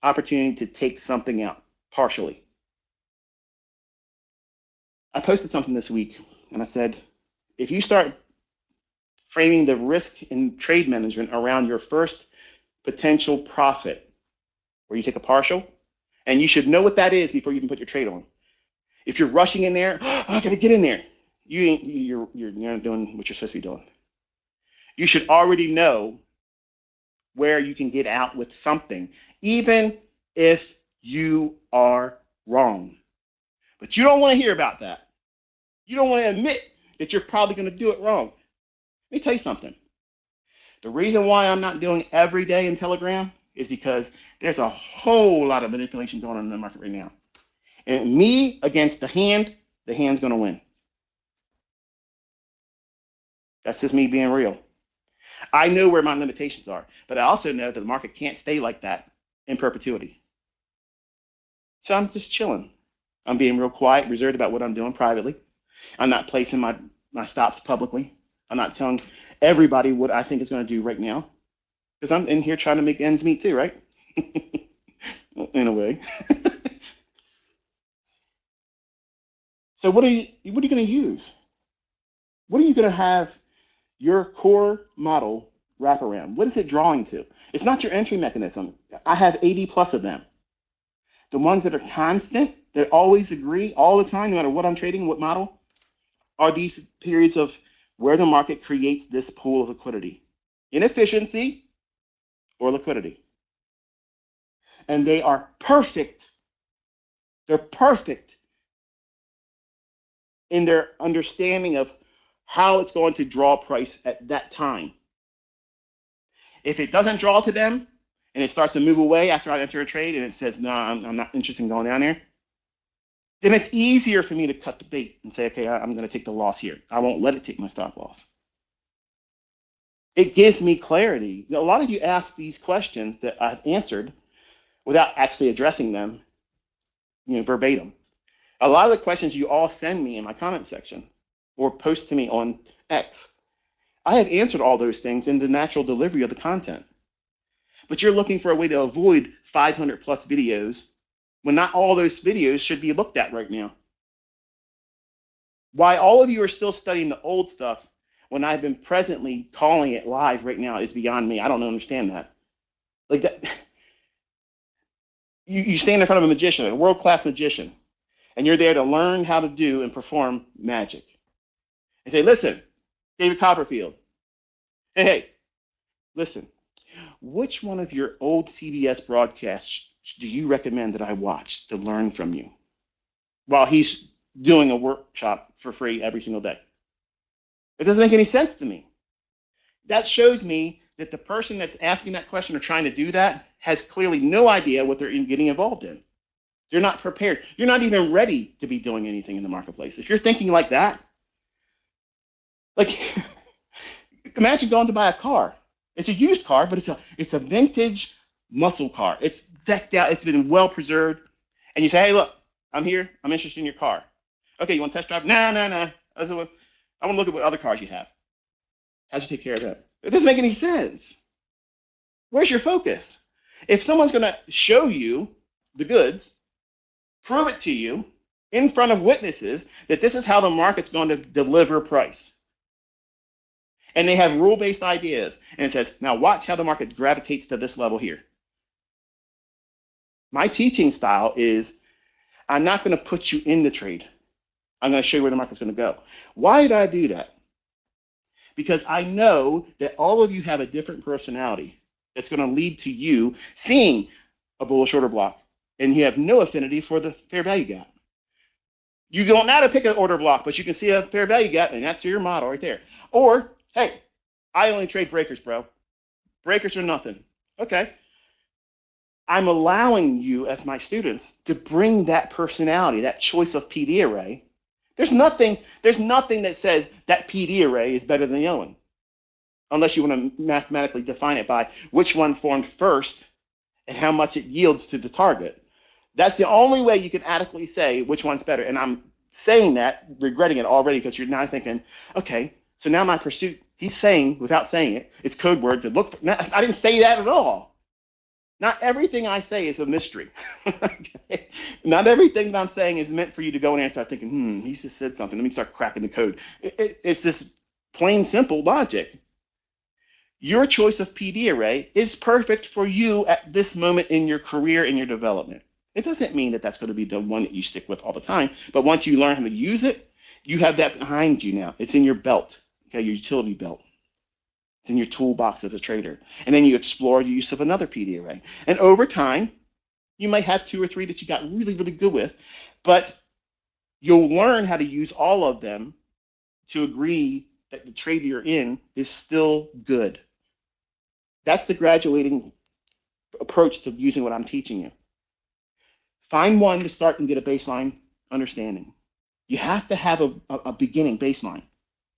opportunity to take something out partially. I posted something this week and I said, if you start framing the risk in trade management around your first potential profit, where you take a partial, and you should know what that is before you even put your trade on. If you're rushing in there, oh, I gotta get in there. You're not doing what you're supposed to be doing. You should already know where you can get out with something, even if you are wrong. But you don't want to hear about that. You don't want to admit that you're probably going to do it wrong. Let me tell you something. The reason why I'm not doing every day in Telegram is because there's a whole lot of manipulation going on in the market right now. And me against the hand's going to win. That's just me being real. I know where my limitations are, but I also know that the market can't stay like that in perpetuity. So I'm just chilling. I'm being real quiet, reserved about what I'm doing privately. I'm not placing my stops publicly. I'm not telling everybody what I think it's going to do right now, because I'm in here trying to make ends meet too, right? In a way. So what are you going to use? What are you going to have your core model wrap around? What is it drawing to? It's not your entry mechanism. I have 80 plus of them. The ones that are constant, that always agree all the time, no matter what I'm trading, what model, are these periods of where the market creates this pool of liquidity. Inefficiency or liquidity. And they are perfect. They're perfect in their understanding of how it's going to draw price at that time. If it doesn't draw to them and it starts to move away after I enter a trade and it says, no, I'm not interested in going down there, then it's easier for me to cut the bait and say, okay, I'm going to take the loss here. I won't let it take my stop loss. It gives me clarity. A lot of you ask these questions that I've answered without actually addressing them, verbatim. A lot of the questions you all send me in my comment section or post to me on X, I have answered all those things in the natural delivery of the content. But you're looking for a way to avoid 500 plus videos when not all those videos should be looked at right now. Why all of you are still studying the old stuff when I've been presently calling it live right now is beyond me. I don't understand that. Like that, you stand in front of a magician, a world-class magician, and you're there to learn how to do and perform magic. And say, listen, David Copperfield, hey, listen, which one of your old CBS broadcasts do you recommend that I watch to learn from you while he's doing a workshop for free every single day? It doesn't make any sense to me. That shows me that the person that's asking that question or trying to do that has clearly no idea what they're getting involved in. They're not prepared. You're not even ready to be doing anything in the marketplace. If you're thinking like that, like imagine going to buy a car. It's a used car, but it's a vintage muscle car. It's decked out. It's been well preserved. And you say, hey, look, I'm here. I'm interested in your car. Okay, you want to test drive? No. I want to look at what other cars you have. How'd you take care of that? It doesn't make any sense. Where's your focus? If someone's going to show you the goods, prove it to you in front of witnesses that this is how the market's going to deliver price, and they have rule-based ideas, and it says, now watch how the market gravitates to this level here. My teaching style is I'm not going to put you in the trade. I'm going to show you where the market's going to go. Why did I do that? Because I know that all of you have a different personality that's going to lead to you seeing a bullish order block, and you have no affinity for the fair value gap. You don't know how to pick an order block, but you can see a fair value gap, and that's your model right there. Or, hey, I only trade breakers, bro. Breakers are nothing. Okay. I'm allowing you as my students to bring that personality, that choice of PD array. There's nothing that says that PD array is better than the other one, unless you want to mathematically define it by which one formed first and how much it yields to the target. That's the only way you can adequately say which one's better. And I'm saying that, regretting it already, because you're now thinking, okay, so now my pursuit, he's saying, without saying it, it's code word to look for. I didn't say that at all. Not everything I say is a mystery. Okay? Not everything that I'm saying is meant for you to go in and start thinking, he just said something. Let me start cracking the code. It's this plain, simple logic. Your choice of PD array is perfect for you at this moment in your career and your development. It doesn't mean that that's going to be the one that you stick with all the time, but once you learn how to use it, you have that behind you now. It's in your belt, okay, your utility belt. It's in your toolbox as a trader. And then you explore the use of another PD array. And over time, you might have 2 or 3 that you got really, really good with, but you'll learn how to use all of them to agree that the trade you're in is still good. That's the graduating approach to using what I'm teaching you. Find one to start and get a baseline understanding. You have to have a beginning baseline.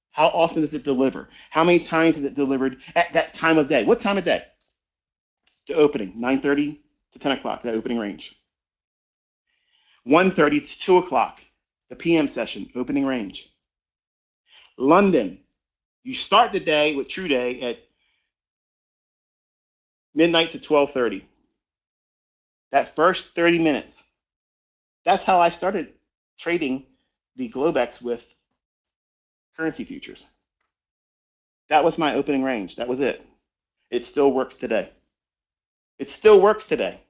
How often does it deliver? How many times is it delivered at that time of day? What time of day? The opening, 9:30 to 10 o'clock, that opening range. 1:30 to 2 o'clock, the PM session, opening range. London, you start the day with true day at midnight to 12:30. That first 30 minutes. That's how I started trading the Globex with currency futures. That was my opening range. That was it. It still works today. It still works today.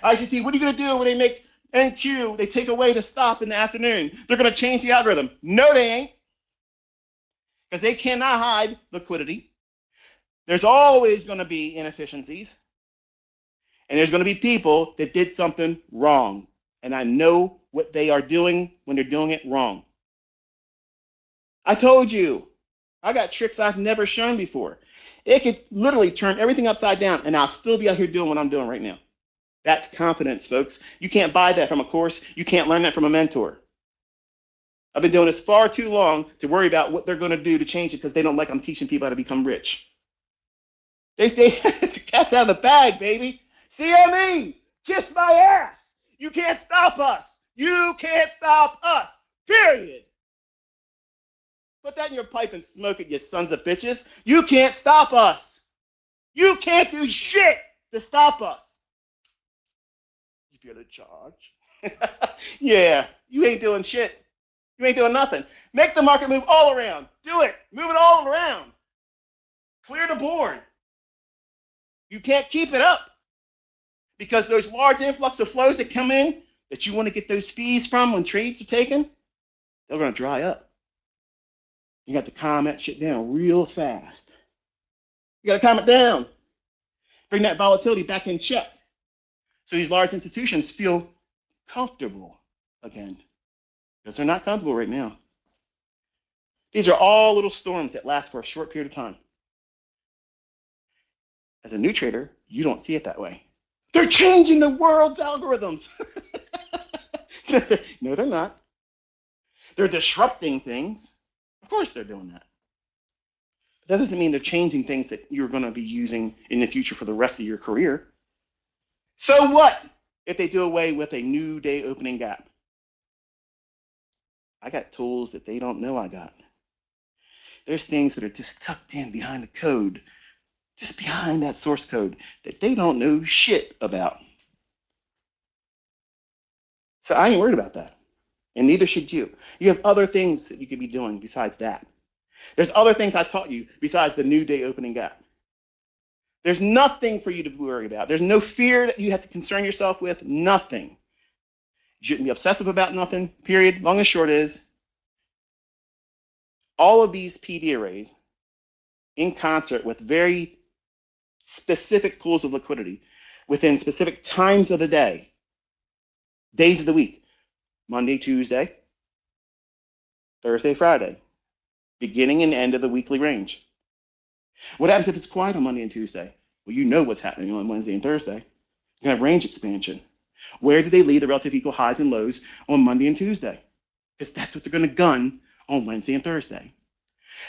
ICT, what are you going to do when they make NQ? They take away the stop in the afternoon. They're going to change the algorithm. No, they ain't. Because they cannot hide liquidity. There's always going to be inefficiencies. And there's going to be people that did something wrong. And I know what they are doing when they're doing it wrong. I told you, I got tricks I've never shown before. It could literally turn everything upside down, and I'll still be out here doing what I'm doing right now. That's confidence, folks. You can't buy that from a course. You can't learn that from a mentor. I've been doing this far too long to worry about what they're going to do to change it because they don't like I'm teaching people how to become rich. The cat's out of the bag, baby. CME, kiss my ass. You can't stop us. You can't stop us, period. Put that in your pipe and smoke it, you sons of bitches. You can't stop us. You can't do shit to stop us. You feel the charge? Yeah, you ain't doing shit. You ain't doing nothing. Make the market move all around. Do it. Move it all around. Clear the board. You can't keep it up because those large influx of flows that come in that you want to get those fees from when trades are taken, they're going to dry up. You got to calm that shit down real fast. You got to calm it down. Bring that volatility back in check so these large institutions feel comfortable again, because they're not comfortable right now. These are all little storms that last for a short period of time. As a new trader, you don't see it that way. They're changing the world's algorithms. No, they're not. They're disrupting things. Of course they're doing that. But that doesn't mean they're changing things that you're going to be using in the future for the rest of your career. So what if they do away with a new day opening gap? I got tools that they don't know I got. There's things that are just tucked in behind the code, just behind that source code that they don't know shit about. So I ain't worried about that. And neither should you. You have other things that you could be doing besides that. There's other things I taught you besides the new day opening gap. There's nothing for you to worry about. There's no fear that you have to concern yourself with. Nothing. You shouldn't be obsessive about nothing, period. Long and short is, all of these PD arrays, in concert with very specific pools of liquidity within specific times of the day, days of the week, Monday, Tuesday, Thursday, Friday, beginning and end of the weekly range. What happens if it's quiet on Monday and Tuesday? Well, you know what's happening on Wednesday and Thursday. You're going to have range expansion. Where do they lead the relative equal highs and lows on Monday and Tuesday? Because that's what they're going to gun on Wednesday and Thursday.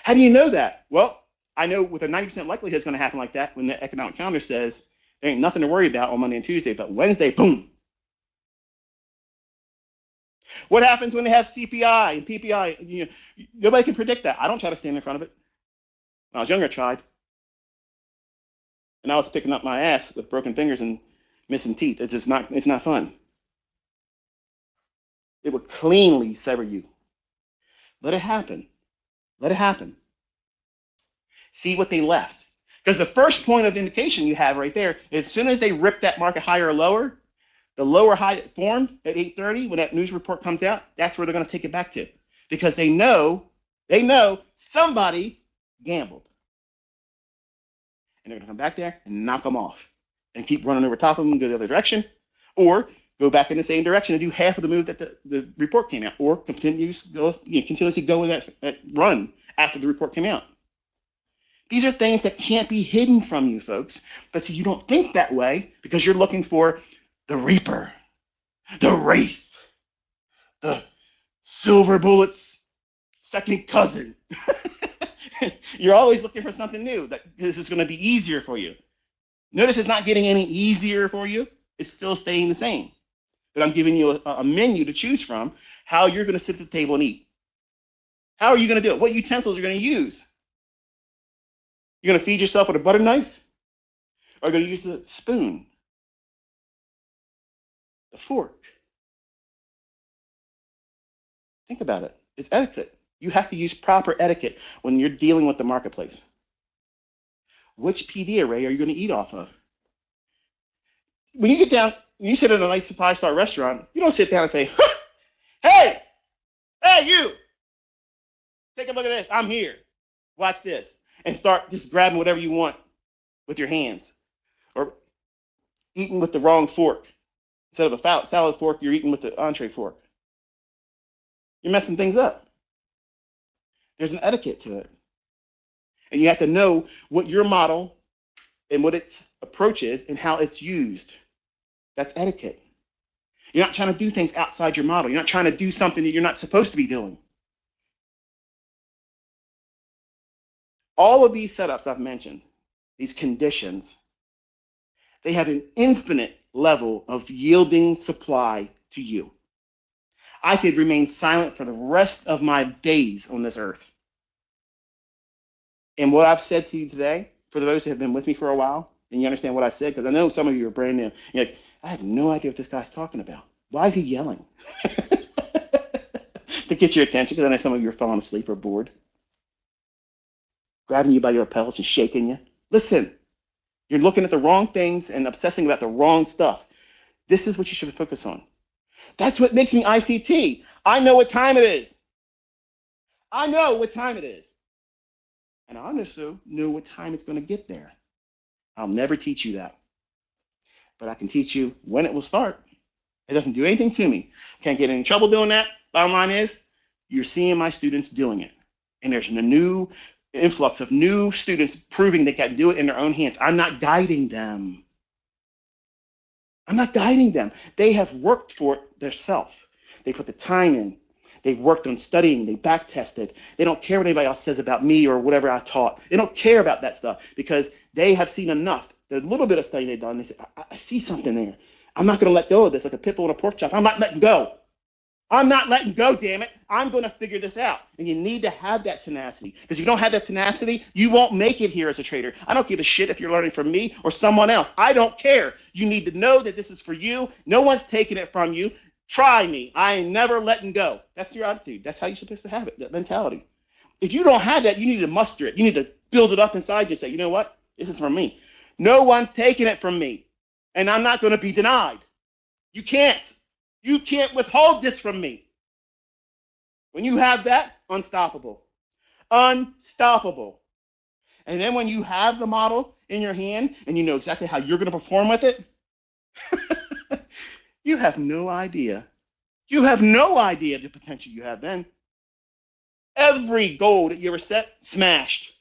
How do you know that? Well, I know with a 90% likelihood it's going to happen like that when the economic calendar says there ain't nothing to worry about on Monday and Tuesday, but Wednesday, boom. What happens when they have CPI and PPI? You know, nobody can predict that. I don't try to stand in front of it. When I was younger, I tried. And I was picking up my ass with broken fingers and missing teeth. It's not fun. It would cleanly sever you. Let it happen. Let it happen. See what they left. Because the first point of indication you have right there, as soon as they rip that market higher or lower, the lower high that formed at 8:30 when that news report comes out, that's where they're going to take it back to. Because they know somebody gambled. And they're going to come back there and knock them off and keep running over top of them and go the other direction, or go back in the same direction and do half of the move that the report came out, or continuously go in that run after the report came out. These are things that can't be hidden from you, folks. But see, you don't think that way because you're looking for the Reaper, the Wraith, the Silver Bullet's second cousin. You're always looking for something new that this is going to be easier for you. Notice it's not getting any easier for you. It's still staying the same. But I'm giving you a menu to choose from how you're going to sit at the table and eat. How are you going to do it? What utensils are you going to use? You're going to feed yourself with a butter knife? Or are you going to use the spoon? The fork? Think about it. It's etiquette. You have to use proper etiquette when you're dealing with the marketplace. Which PD array are you going to eat off of? When you get down, when you sit at a nice five-star restaurant, you don't sit down and say, hey, you, take a look at this. I'm here. Watch this. And start just grabbing whatever you want with your hands. Or eating with the wrong fork. Instead of a salad fork, you're eating with the entree fork. You're messing things up. There's an etiquette to it. And you have to know what your model and what its approach is and how it's used. That's etiquette. You're not trying to do things outside your model. You're not trying to do something that you're not supposed to be doing. All of these setups I've mentioned, these conditions, they have an infinite level of yielding supply to you. I could remain silent for the rest of my days on this earth. And what I've said to you today, for those who have been with me for a while, and you understand what I said, because I know some of you are brand new, you're like, I have no idea what this guy's talking about. Why is he yelling? To get your attention, because I know some of you are falling asleep or bored. Grabbing you by your lapels and shaking you. Listen, you're looking at the wrong things and obsessing about the wrong stuff. This is what you should focus on. That's what makes me ICT. I know what time it is. I know what time it is. And I also know what time it's going to get there. I'll never teach you that. But I can teach you when it will start. It doesn't do anything to me. Can't get in trouble doing that. Bottom line is, you're seeing my students doing it. And there's a new influx of new students proving they can do it in their own hands. I'm not guiding them. I'm not guiding them. They have worked for it themselves. They put the time in. They've worked on studying. They back tested. They don't care what anybody else says about me or whatever I taught. They don't care about that stuff because they have seen enough. The little bit of study they've done, they say, I see something there. I'm not going to let go of this like a pit bull in a pork chop. I'm not letting go. I'm not letting go, damn it. I'm going to figure this out. And you need to have that tenacity. Because if you don't have that tenacity, you won't make it here as a trader. I don't give a shit if you're learning from me or someone else. I don't care. You need to know that this is for you. No one's taking it from you. Try me. I ain't never letting go. That's your attitude. That's how you're supposed to have it, that mentality. If you don't have that, you need to muster it. You need to build it up inside you and say, you know what? This is from me. No one's taking it from me. And I'm not going to be denied. You can't. You can't withhold this from me. When you have that, unstoppable. Unstoppable. And then when you have the model in your hand and you know exactly how you're going to perform with it, you have no idea. You have no idea the potential you have then. Every goal that you ever set, smashed.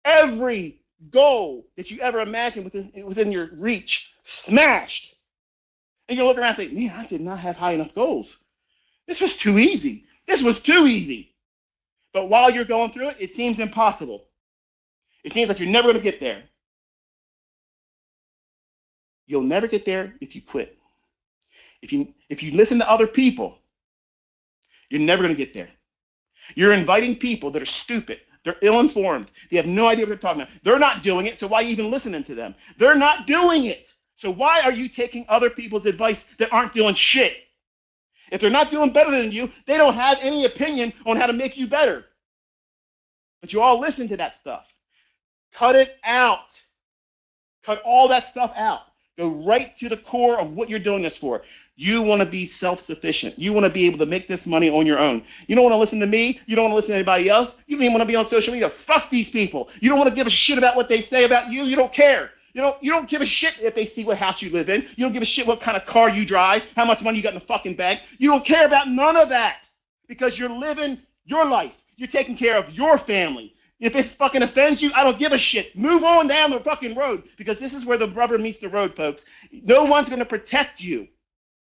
Every goal that you ever imagined within your reach, smashed. And you look around and say, man, I did not have high enough goals. This was too easy. This was too easy. But while you're going through it, it seems impossible. It seems like you're never going to get there. You'll never get there if you quit. If you listen to other people, you're never going to get there. You're inviting people that are stupid. They're ill-informed. They have no idea what they're talking about. They're not doing it, so why are you even listening to them? They're not doing it. So why are you taking other people's advice that aren't doing shit? If they're not doing better than you, they don't have any opinion on how to make you better. But you all listen to that stuff. Cut it out. Cut all that stuff out. Go right to the core of what you're doing this for. You want to be self-sufficient. You want to be able to make this money on your own. You don't want to listen to me. You don't want to listen to anybody else. You don't even want to be on social media. Fuck these people. You don't want to give a shit about what they say about you. You don't care. You don't give a shit if they see what house you live in. You don't give a shit what kind of car you drive, how much money you got in the fucking bank. You don't care about none of that because you're living your life. You're taking care of your family. If it fucking offends you, I don't give a shit. Move on down the fucking road because this is where the rubber meets the road, folks. No one's going to protect you.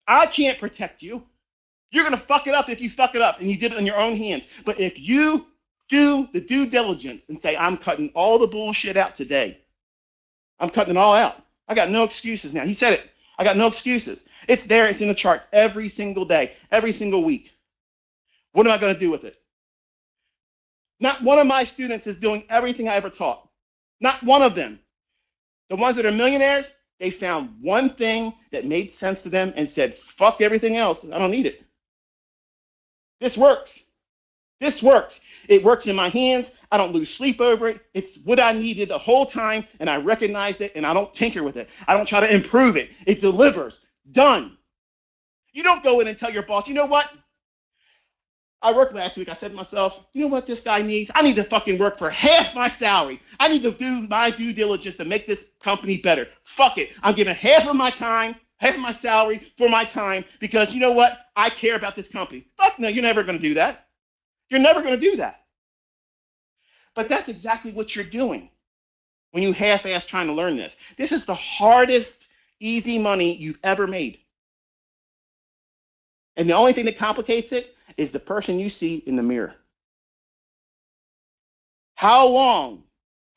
I can't protect you. You're going to fuck it up if you fuck it up and you did it in your own hands. But if you do the due diligence and say, I'm cutting all the bullshit out today, I'm cutting it all out. I got no excuses now. He said it. I got no excuses. It's there. It's in the charts every single day, every single week. What am I going to do with it? Not one of my students is doing everything I ever taught. Not one of them. The ones that are millionaires, they found one thing that made sense to them and said, fuck everything else. I don't need it. This works. This works. It works in my hands. I don't lose sleep over it. It's what I needed the whole time, and I recognized it, and I don't tinker with it. I don't try to improve it. It delivers. Done. You don't go in and tell your boss, you know what? I worked last week. I said to myself, you know what this guy needs? I need to fucking work for half my salary. I need to do my due diligence to make this company better. Fuck it. I'm giving half of my time, half of my salary for my time because you know what? I care about this company. Fuck no, you're never going to do that. You're never going to do that. But that's exactly what you're doing when you half-ass trying to learn this. This is the hardest, easy money you've ever made. And the only thing that complicates it is the person you see in the mirror. How long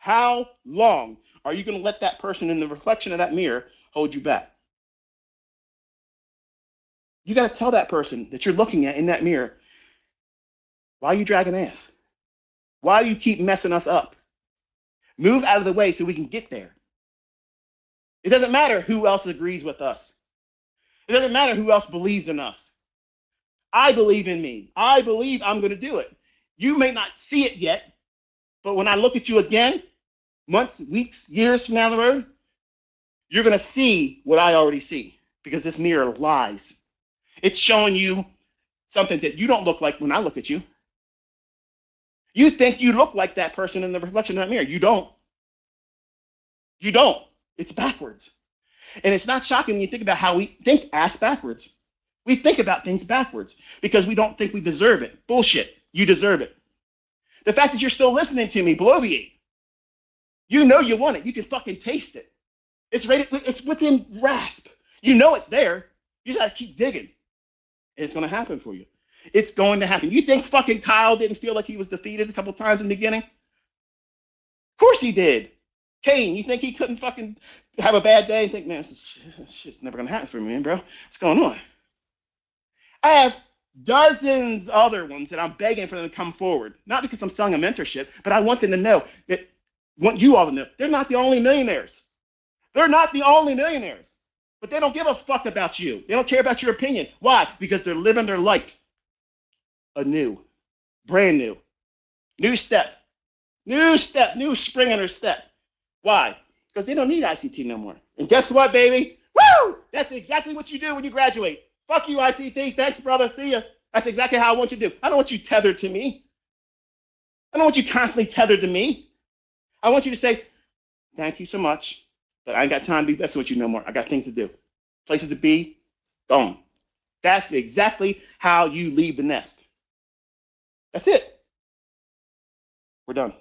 are you going to let that person in the reflection of that mirror hold you back? You got to tell that person that you're looking at in that mirror, why are you dragging ass? Why do you keep messing us up? Move out of the way so we can get there. It doesn't matter who else agrees with us. It doesn't matter who else believes in us. I believe in me. I believe I'm going to do it. You may not see it yet, but when I look at you again, months, weeks, years from down the road, you're going to see what I already see because this mirror lies. It's showing you something that you don't look like when I look at you. You think you look like that person in the reflection of that mirror. You don't. You don't. It's backwards. And it's not shocking when you think about how we think ass backwards. We think about things backwards because we don't think we deserve it. Bullshit. You deserve it. The fact that you're still listening to me, bloviate. You know you want it. You can fucking taste it. It's within grasp. You know it's there. You just got to keep digging. And it's going to happen for you. It's going to happen. You think fucking Kyle didn't feel like he was defeated a couple times in the beginning? Of course he did. Kane, you think he couldn't fucking have a bad day and think, man, this shit's never going to happen for me, bro? What's going on? I have dozens other ones that I'm begging for them to come forward. Not because I'm selling a mentorship, but I want them to know that, want you all to know, they're not the only millionaires. They're not the only millionaires. But they don't give a fuck about you. They don't care about your opinion. Why? Because they're living their life anew, brand new, new step, new spring in their step. Why? Because they don't need ICT no more. And guess what, baby? Woo! That's exactly what you do when you graduate. Fuck you, ICT. Thanks, brother. See ya. That's exactly how I want you to do. I don't want you tethered to me. I don't want you constantly tethered to me. I want you to say, thank you so much, but I ain't got time to be messing with you no more. I got things to do. Places to be, gone. That's exactly how you leave the nest. That's it. We're done.